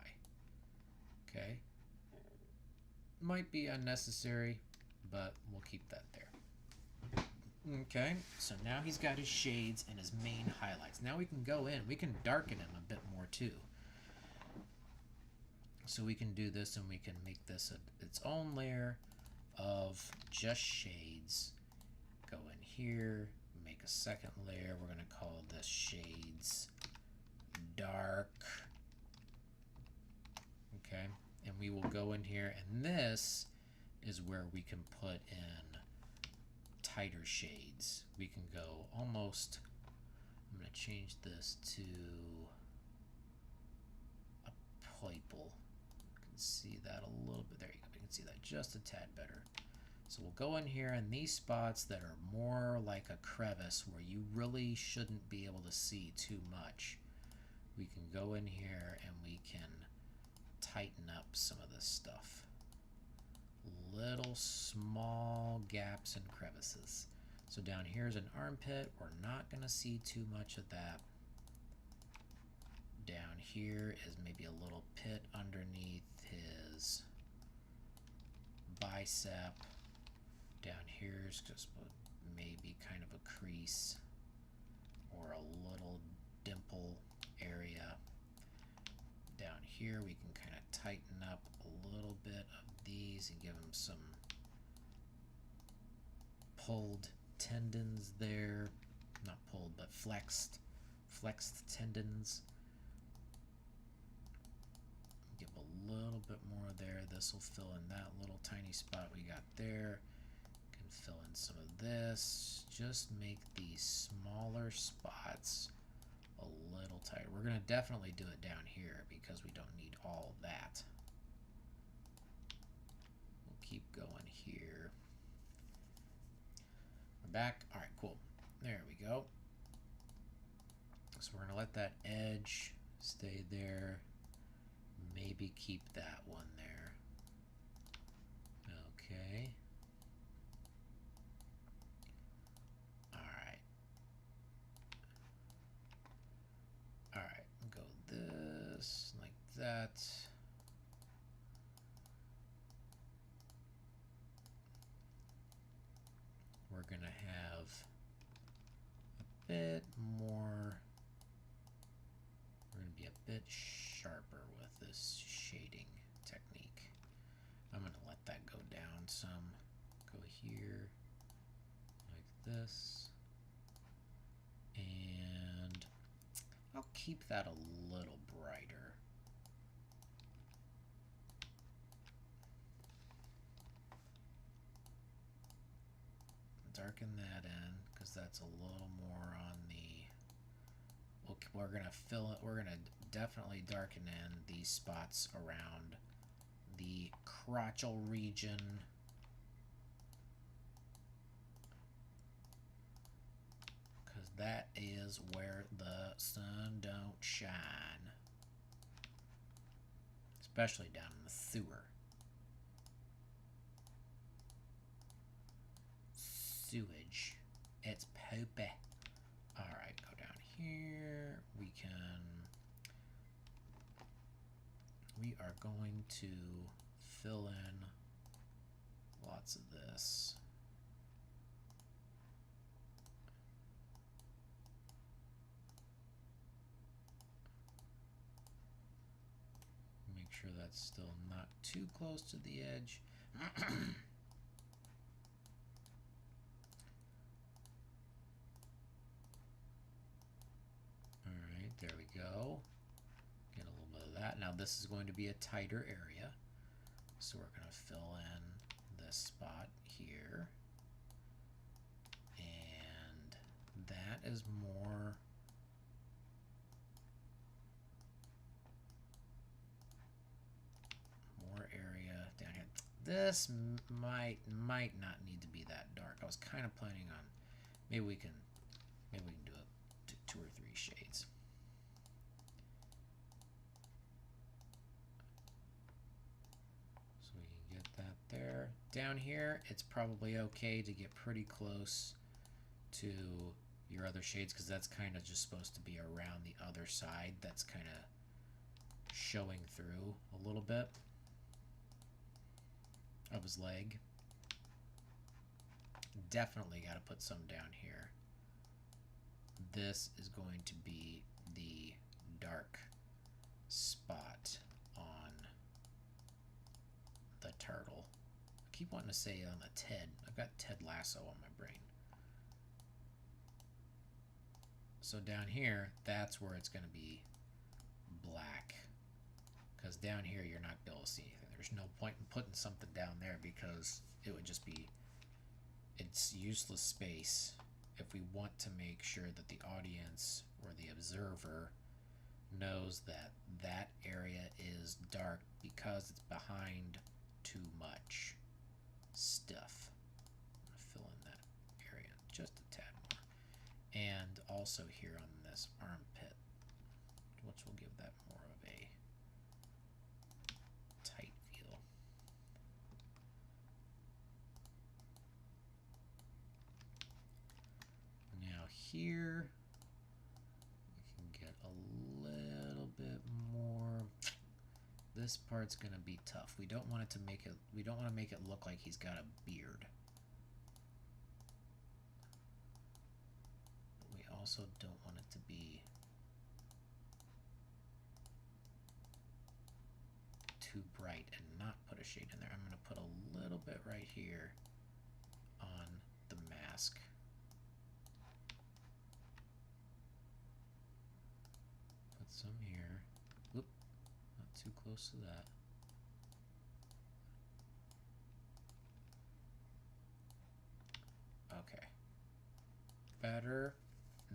Okay, might be unnecessary, but we'll keep that there. Okay, so now he's got his shades and his main highlights. Now we can go in, we can darken him a bit more too. So we can do this, and we can make this its own layer of just shades. Go in here, make a second layer. We're going to call this shades dark. Okay, and we will go in here, and this is where we can put in tighter shades. We can go almost, I'm going to change this to a purple. You can see that a little bit. There you go. You can see that just a tad better. So we'll go in here, and these spots that are more like a crevice where you really shouldn't be able to see too much, we can go in here and we can tighten up some of this stuff. Little small gaps and crevices. So down here's an armpit. We're not going to see too much of that. Down here is maybe a little pit underneath his bicep. Down here's just maybe kind of a crease or a little dimple area. Down here we can kind of tighten up a little bit of these and give them some pulled tendons there. Not pulled, but flexed tendons. Give a little bit more there. This will fill in that little tiny spot we got there. Can fill in some of this. Just make these smaller spots a little tighter. We're going to definitely do it down here because we don't need all of that. We'll keep going here. We're back. All right, cool. There we go. So we're going to let that edge stay there. Maybe keep that one there. Okay. All right. All right. Go this, like that. We're going to have a bit more. We're going to be a bit sharper with this shading technique. I'm going to let that go down some. Go here, like this. And I'll keep that a little brighter. Darken that in because that's a little more on the. We're gonna fill it. We're gonna definitely darken in these spots around the crotchal region. Because that is where the sun don't shine. Especially down in the sewer. Sewage. It's poopy. Alright, go down here. We are going to fill in lots of this. Make sure that's still not too close to the edge. Alright, there we go. Get a little bit of that. Now this is going to be a tighter area. So we're going to fill in this spot here. And that is more This might not need to be that dark. I was kind of planning on maybe we can do it to 2 or 3 shades. So we can get that there. Down here, it's probably okay to get pretty close to your other shades because that's kind of just supposed to be around the other side. That's kind of showing through a little bit of his leg. Definitely got to put some down here. This is going to be the dark spot on the turtle. I keep wanting to say on the Ted. I've got Ted Lasso on my brain. So down here, that's where it's going to be black. Because down here, you're not going to be able to see anything. There's no point in putting something down there because it would just be, it's useless space if we want to make sure that the audience or the observer knows that that area is dark because it's behind too much stuff. I'm going to fill in that area just a tad more. And also here on this armpit, which will give that more of a tight feel. Now here we can get a little bit more. This part's gonna be tough. We don't want it to make it. We don't want to make it look like he's got a beard. But we also don't want it to be too bright and not put a shade in there. I'm gonna put a little bit right here on the mask. Put some here. Whoop, not too close to that. Okay. Better.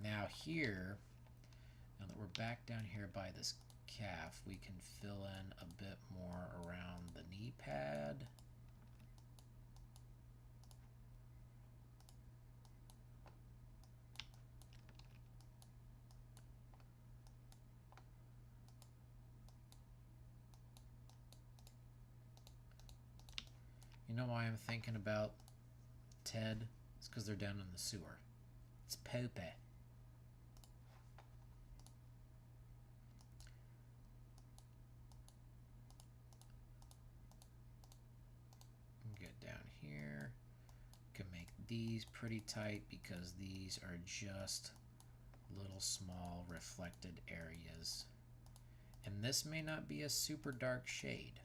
Now here, now that we're back down here by this calf, we can fill in a bit more around the knee pad. You know why I'm thinking about Ted? It's because they're down in the sewer. It's Pope. Get down here. Can make these pretty tight because these are just little small reflected areas. And this may not be a super dark shade.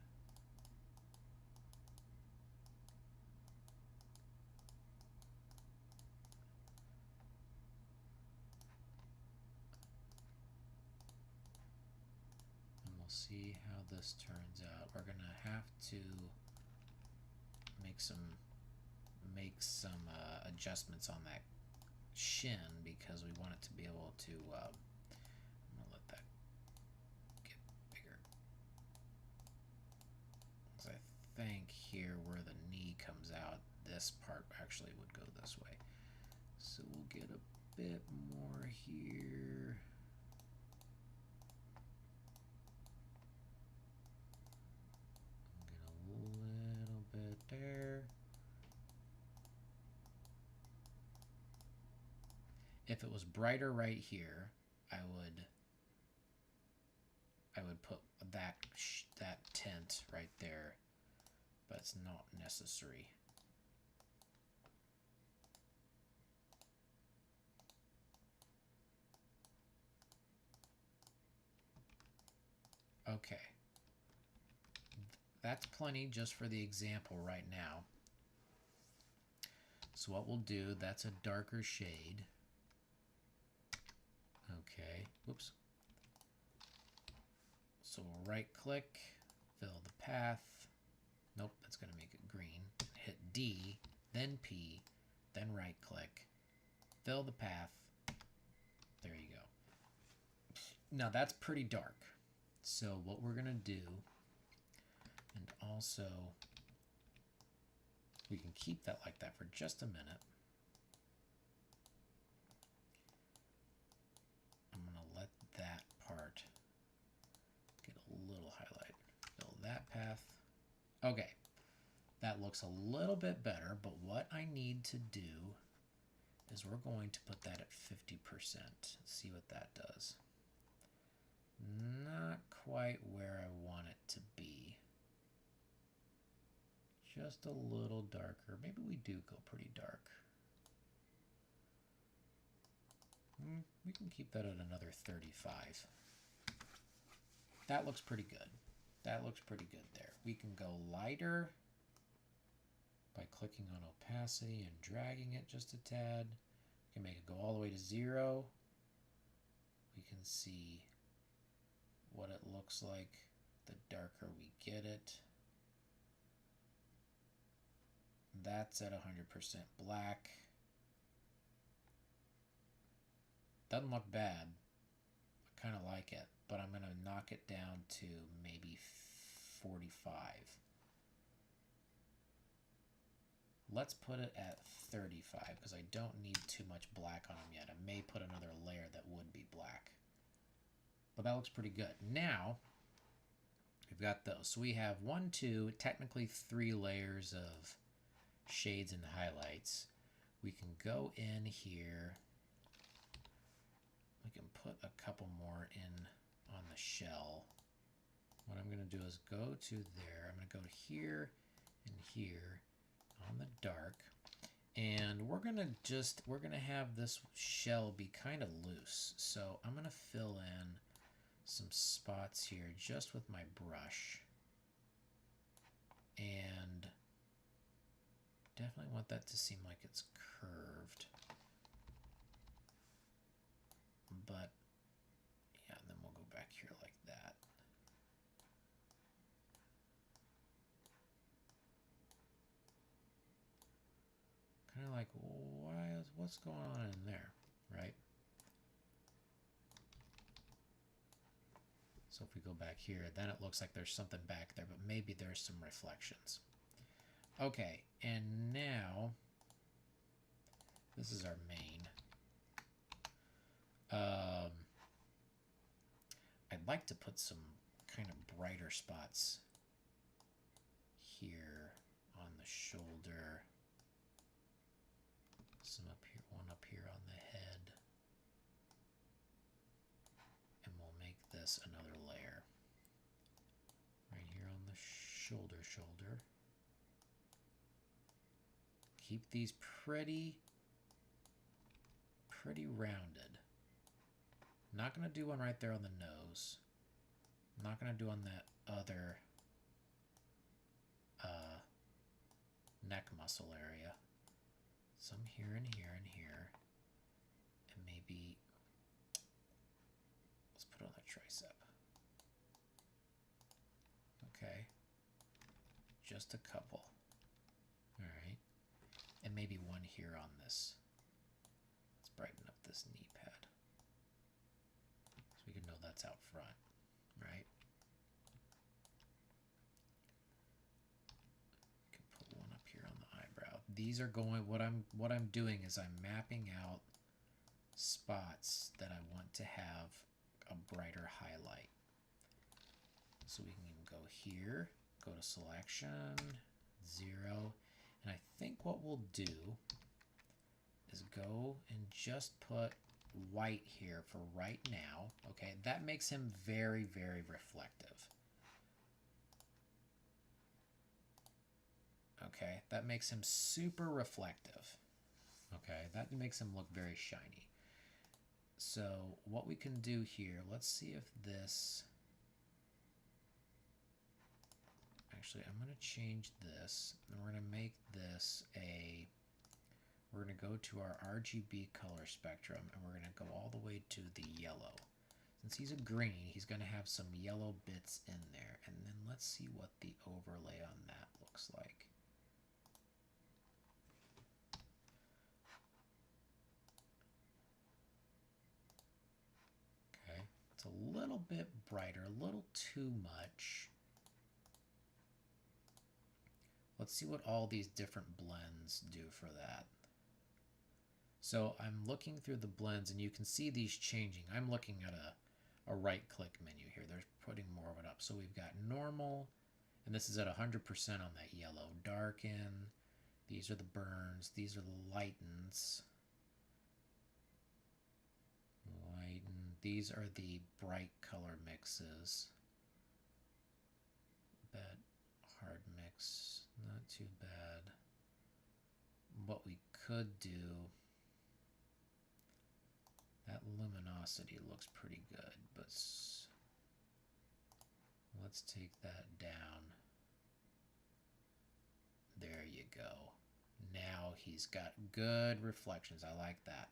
See how this turns out. We're gonna have to make some adjustments on that shin because we want it to be able to. I'm gonna let that get bigger because I think here where the knee comes out, this part actually would go this way. So we'll get a bit more here. There. If it was brighter right here, I would put that tint right there, but it's not necessary. Okay. That's plenty just for the example right now. So what we'll do, that's a darker shade. Okay, whoops. So we'll right click, fill the path. Nope, that's gonna make it green. Hit D, then P, then right click, fill the path. There you go. Now that's pretty dark. So what we're gonna do, and also We can keep that like that for just a minute. I'm going to let that part get a little highlight. Fill that path. Okay, that looks a little bit better, but what I need to do is we're going to put that at 50%. See what that does. Not quite where I want it to be. Just a little darker. Maybe we do go pretty dark. We can keep that at another 35. That looks pretty good. That looks pretty good there. We can go lighter by clicking on opacity and dragging it just a tad. We can make it go all the way to 0. We can see what it looks like the darker we get it. That's at 100% black. Doesn't look bad. I kind of like it, but I'm going to knock it down to maybe 45. Let's put it at 35 because I don't need too much black on them yet. I may put another layer that would be black. But that looks pretty good. Now, we've got those. So we have 1, 2, technically 3 layers of shades and highlights. We can go in here. We can put a couple more in on the shell. What I'm going to do is go to there. I'm going to go here and here on the dark. And we're going to have this shell be kind of loose. So I'm going to fill in some spots here just with my brush. And definitely want that to seem like it's curved. But yeah, and then we'll go back here like that. Kind of like, what's going on in there, right? So if we go back here, then it looks like there's something back there, but maybe there's some reflections. Okay, and now this is our main. I'd like to put some kind of brighter spots here on the shoulder. Some up here, one up here on the head. And we'll make this another layer. Right here on the shoulder. Keep these pretty rounded. Not going to do one right there on the nose. Not going to do on that other neck muscle area. Some here and here and here. And maybe let's put on the tricep. Okay. Just a couple. All right. And maybe one here on this. Let's brighten up this knee pad. So we can know that's out front, right? You can put one up here on the eyebrow. These are going, what I'm doing is I'm mapping out spots that I want to have a brighter highlight. So we can go here, go to selection, 0, and I think what we'll do is go and just put white here for right now. Okay, that makes him very, very reflective. Okay, that makes him super reflective. Okay, that makes him look very shiny. So what we can do here, let's see if this... Actually, I'm going to change this, and we're going to make this a... We're going to go to our RGB color spectrum, and we're going to go all the way to the yellow. Since he's a green, he's going to have some yellow bits in there. And then let's see what the overlay on that looks like. Okay, it's a little bit brighter, a little too much. Let's see what all these different blends do for that. So I'm looking through the blends and you can see these changing. I'm looking at a right click menu here. They're putting more of it up. So we've got normal, and this is at 100% on that yellow. Darken, these are the burns, these are the lightens. Lighten, these are the bright color mixes. Bad hard mix, not too bad. What we could do, that luminosity looks pretty good, but let's take that down. There you go. Now he's got good reflections. I like that.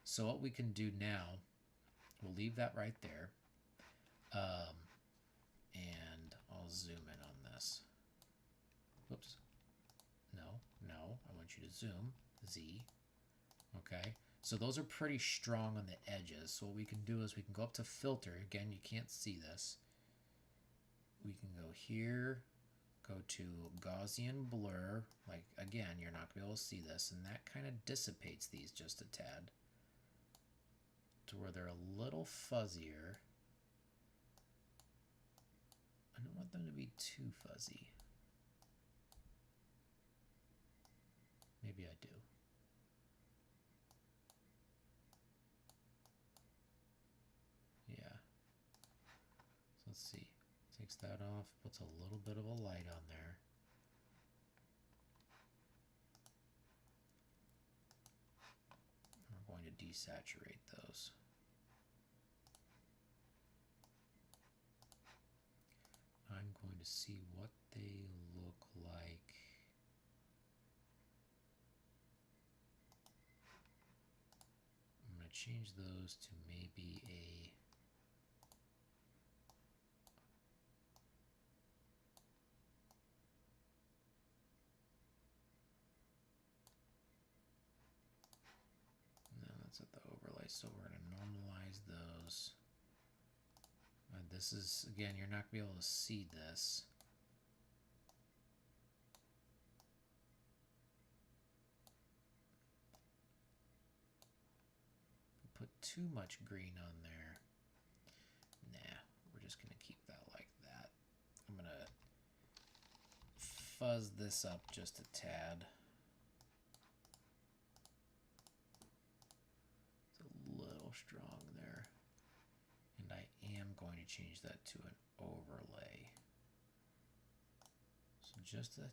So what we can do now, we'll leave that right there. And I'll zoom in on this. Whoops. No, I want you to zoom. Z. Okay. So those are pretty strong on the edges. So what we can do is we can go up to filter. Again, you can't see this. We can go here, go to Gaussian blur. Like, again, you're not going to be able to see this. And that kind of dissipates these just a tad to where they're a little fuzzier. I don't want them to be too fuzzy. Maybe I do. Yeah. So let's see. Takes that off, puts a little bit of a light on there. We're going to desaturate those. I'm going to see what they look like. I'm going to change those to maybe a at the overlay, so we're going to normalize those. This is, again, you're not going to be able to see this. Put too much green on there. Nah, we're just going to keep that like that. I'm going to fuzz this up just a tad. Strong there, and I am going to change that to an overlay, so just a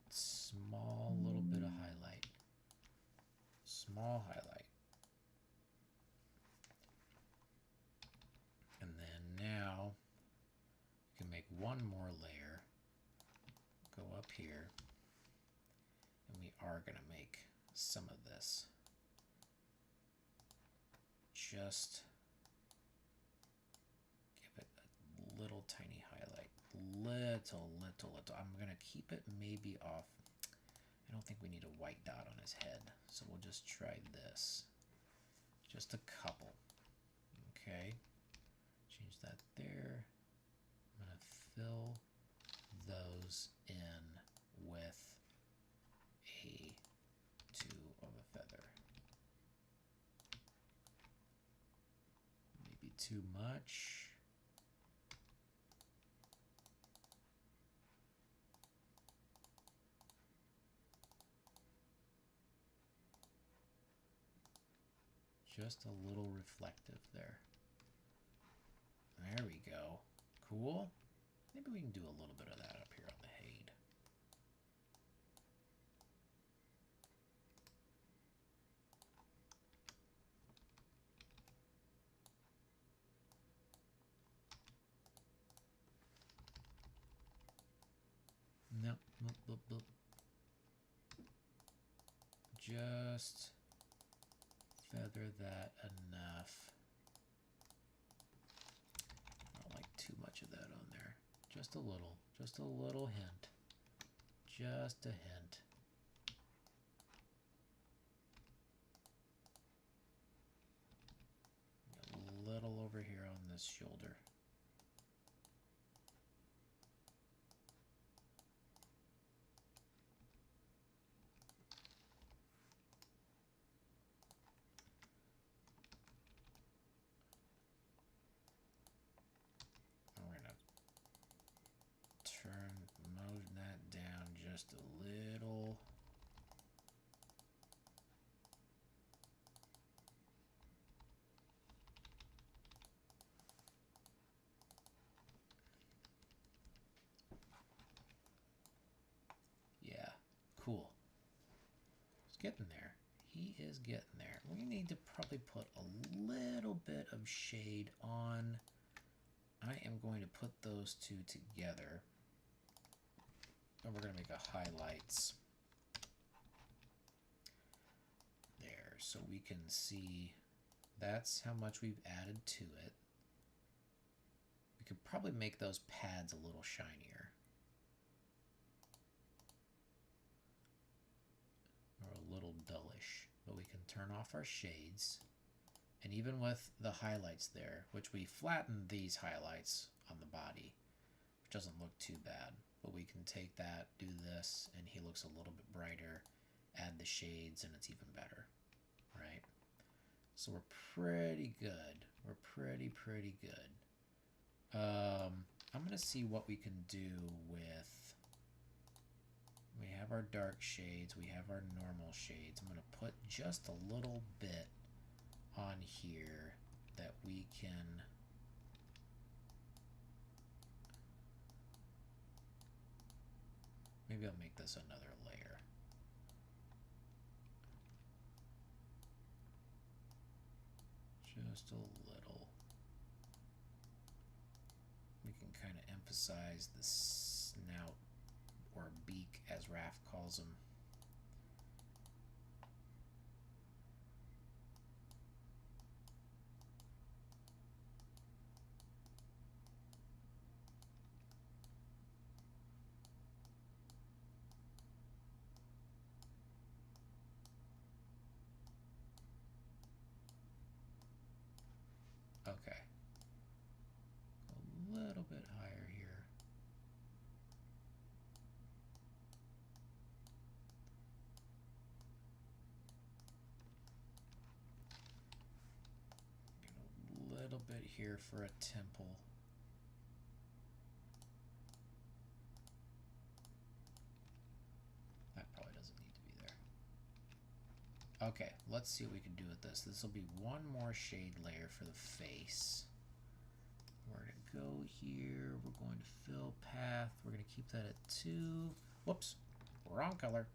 small little bit of highlight, small highlight, and then now you can make one more layer, go up here, and we are going to make some of this. Just give it a little tiny highlight. Little. I'm going to keep it maybe off. I don't think we need a white dot on his head. So we'll just try this. Just a couple. Okay. Change that there. I'm going to fill those in with a 2 of a feather. Too much. Just a little reflective there. There we go. Cool. Maybe we can do a little bit of that up here on the Hade. Nope. Just feather that enough. I don't like too much of that on there. Just a little hint. Just a hint. A little over here on this shoulder. just a little. Yeah, cool. He's getting there. He is getting there. We need to probably put a little bit of shade on. I am going to put those two together. And we're going to make a highlights there so we can see that's how much we've added to it. We could probably make those pads a little shinier. Or a little dullish. But we can turn off our shades. And even with the highlights there, which we flattened these highlights on the body, which doesn't look too bad. But we can take that, do this, and he looks a little bit brighter, add the shades, and it's even better, right? So we're pretty good. We're pretty good. I'm going to see what we can do with, we have our dark shades, we have our normal shades. I'm going to put just a little bit on here that we can maybe I'll make this another layer. Just a little. We can kind of emphasize the snout or beak as Raph calls them. Okay. A little bit higher here. Get a little bit here for a temple. That probably doesn't need to be there. Okay, let's see what we can do with this. This will be one more shade layer for the face. We're going to go here. We're going to fill path. We're going to keep that at 2. Whoops, wrong color.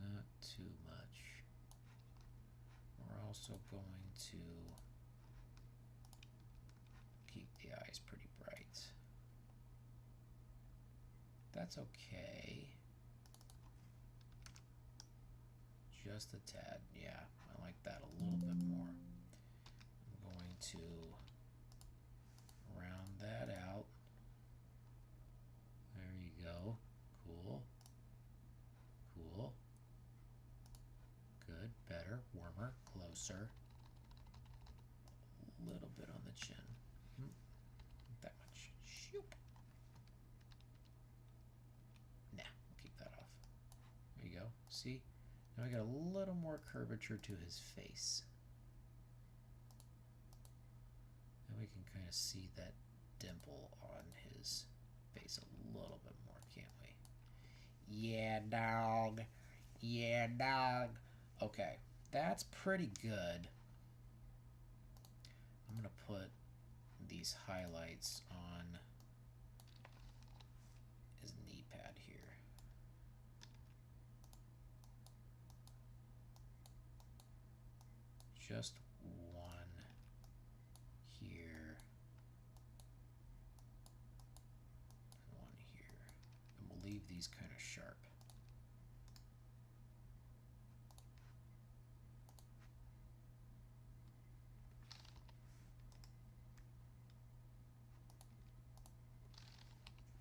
Not too much. We're also going to keep the eyes pretty bright. That's okay. Just a tad. Yeah, I like that a little bit more. I'm going to round that out. There you go. Cool. Cool. Good. Better. Warmer. Closer. A little bit on the chin. Not that much. Shoop. Nah, we'll keep that off. There you go. See? Now we got a little more curvature to his face. And we can kind of see that dimple on his face a little bit more, can't we? Yeah, dog. Yeah, dog. Okay, that's pretty good. I'm going to put these highlights on his knee pad here. Just one here and one here. And we'll leave these kind of sharp.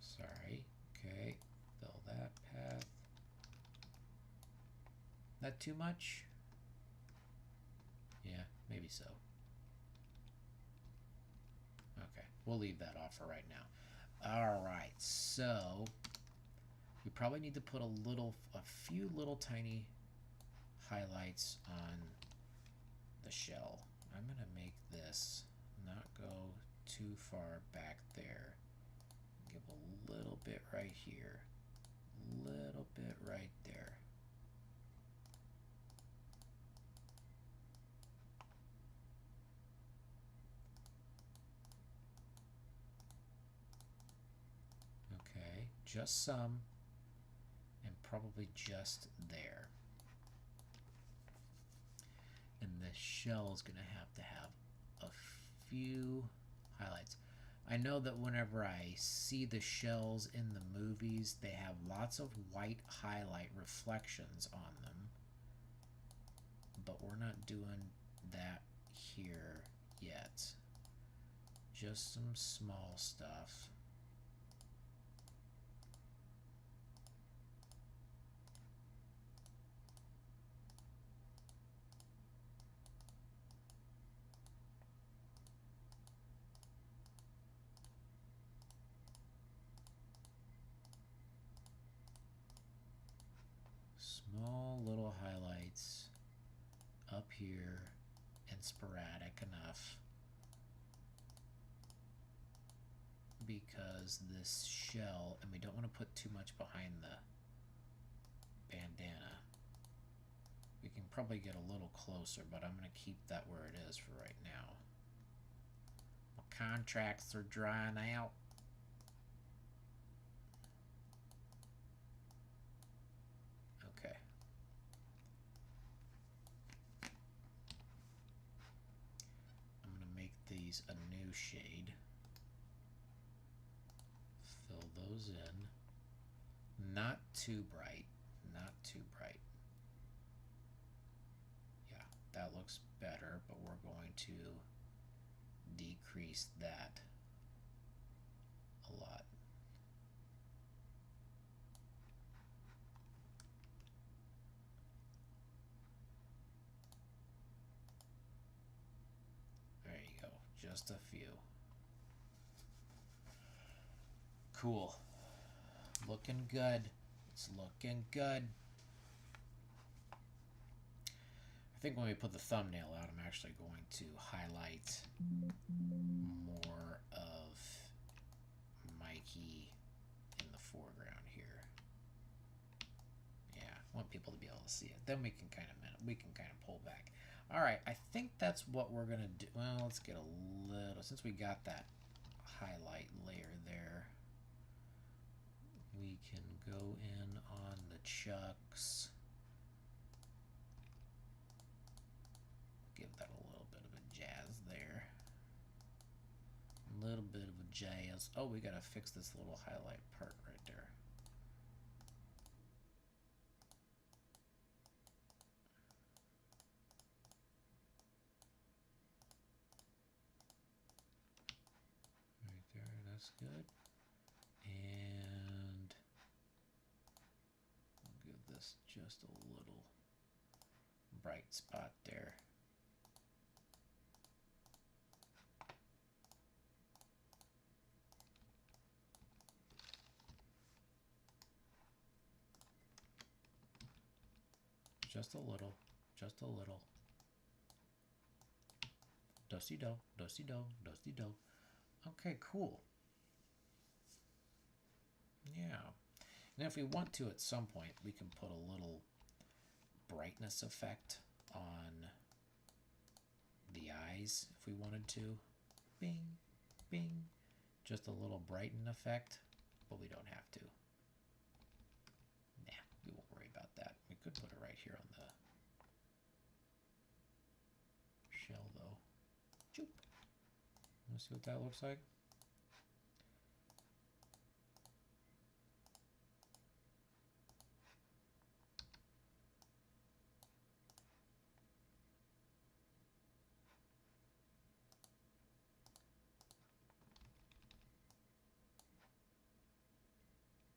Sorry. Okay. Fill that path. Not too much? Yeah, maybe so. Okay, we'll leave that off for right now. Alright, so we probably need to put a few little tiny highlights on the shell. I'm going to make this not go too far back there. Give a little bit right here. Little bit right there. Okay, just some, and probably just there. And the shell is going to have a few highlights. I know that whenever I see the shells in the movies, they have lots of white highlight reflections on them. But we're not doing that here yet. Just some small stuff. Small little highlights up here and sporadic enough because this shell, and we don't want to put too much behind the bandana. We can probably get a little closer, but I'm going to keep that where it is for right now. My contracts are drying out. Okay. I'm going to make these a new shade. Fill those in. Not too bright. Not too bright. Yeah, that looks better, but we're going to decrease that a lot. There you go, just a few. Cool. Looking good. It's looking good. I think when we put the thumbnail out, I'm actually going to highlight more of Mikey in the foreground here. Yeah, I want people to be able to see it. Then we can kind of pull back. All right, I think that's what we're gonna do. Well, let's get a little, since we got that highlight layer there, we can go in on the chucks. Give that a little bit of a jazz there. A little bit of a jazz. Oh, we gotta fix this little highlight part right there. Right there, that's good. And I'll give this just a little bright spot there. Just a little, just a little. Dusty-do, dusty-do, dusty-do. Okay, cool. Yeah. And if we want to at some point, we can put a little brightness effect on the eyes if we wanted to. Bing, bing. Just a little brighten effect, but we don't have to. Nah, we won't worry about that. We could put it right here on the shell though. Choop. Let's see what that looks like.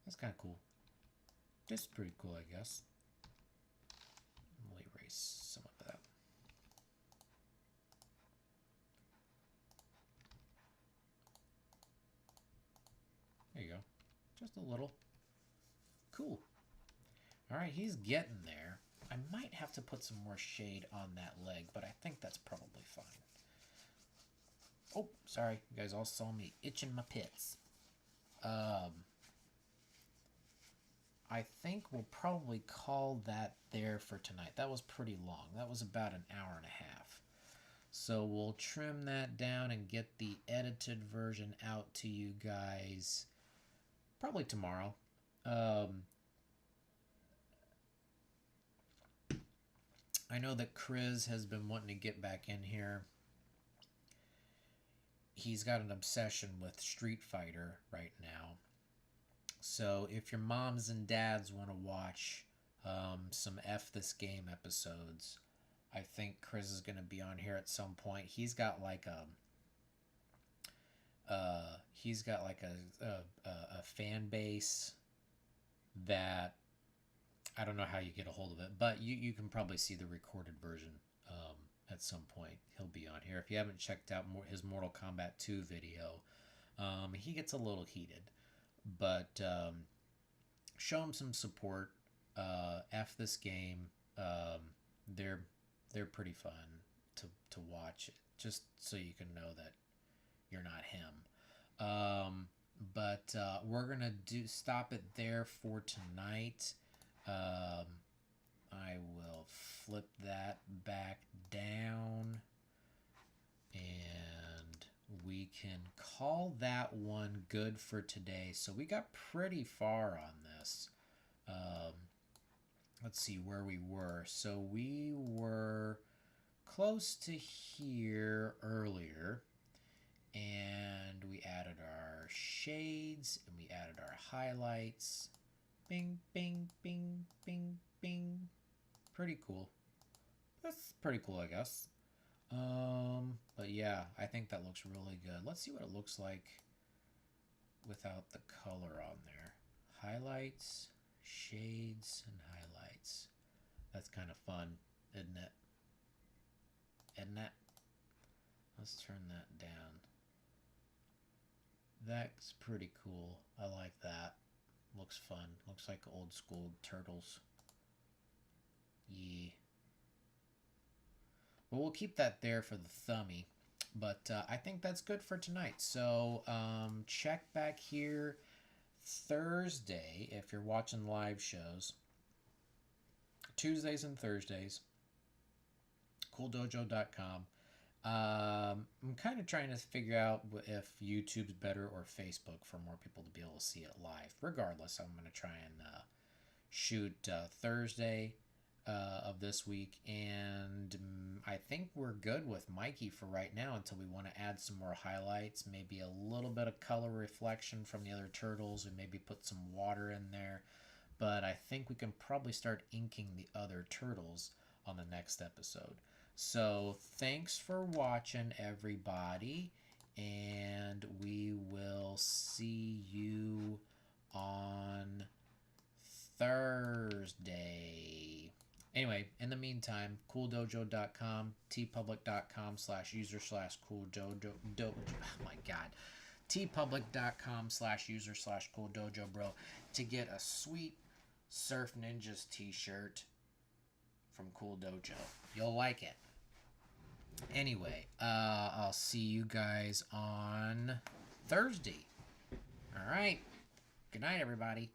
That's kind of cool. This is pretty cool, I guess. We'll erase some of that. There you go. Just a little. Cool. All right, he's getting there. I might have to put some more shade on that leg, but I think that's probably fine. Oh, sorry. You guys all saw me itching my pits. I think we'll probably call that there for tonight. That was pretty long. That was about an hour and a half. So we'll trim that down and get the edited version out to you guys probably tomorrow. I know that Chris has been wanting to get back in here. He's got an obsession with Street Fighter right now. So if your moms and dads want to watch some F This Game episodes, I think Chris is going to be on here at some point. He's got like a fan base that I don't know how you get a hold of it, but you can probably see the recorded version at some point. He'll be on here. If you haven't checked out his Mortal Kombat 2 video, he gets a little heated. But show him some support. F This Game. They're pretty fun to watch, just so you can know that you're not him. But we're gonna stop it there for tonight. I will flip that back down, and we can call that one good for today. So we got pretty far on this. Let's see where we were. So we were close to here earlier, and we added our shades, and we added our highlights. Bing, bing, bing, bing, bing. Pretty cool. That's pretty cool, I guess. But yeah, I think that looks really good. Let's see what it looks like without the color on there. Highlights, shades, and highlights. That's kind of fun, isn't it? Isn't it? Let's turn that down. That's pretty cool. I like that. Looks fun. Looks like old school Turtles. Yeah. But we'll keep that there for the thummy. But I think that's good for tonight. So check back here Thursday if you're watching live shows. Tuesdays and Thursdays. CoolDojo.com. I'm kind of trying to figure out if YouTube's better or Facebook for more people to be able to see it live. Regardless, I'm going to try and shoot Thursday of this week, and I think we're good with Mikey for right now until we want to add some more highlights, maybe a little bit of color reflection from the other turtles, and maybe put some water in there. But I think we can probably start inking the other turtles on the next episode. So thanks for watching, everybody, and we will see you on Thursday. Anyway, in the meantime, cooldojo.com, tpublic.com/user/cooldojo. Oh my God. tpublic.com/user/cooldojo, to get a sweet Surf Ninjas t-shirt from Cool Dojo. You'll like it. Anyway, I'll see you guys on Thursday. All right. Good night, everybody.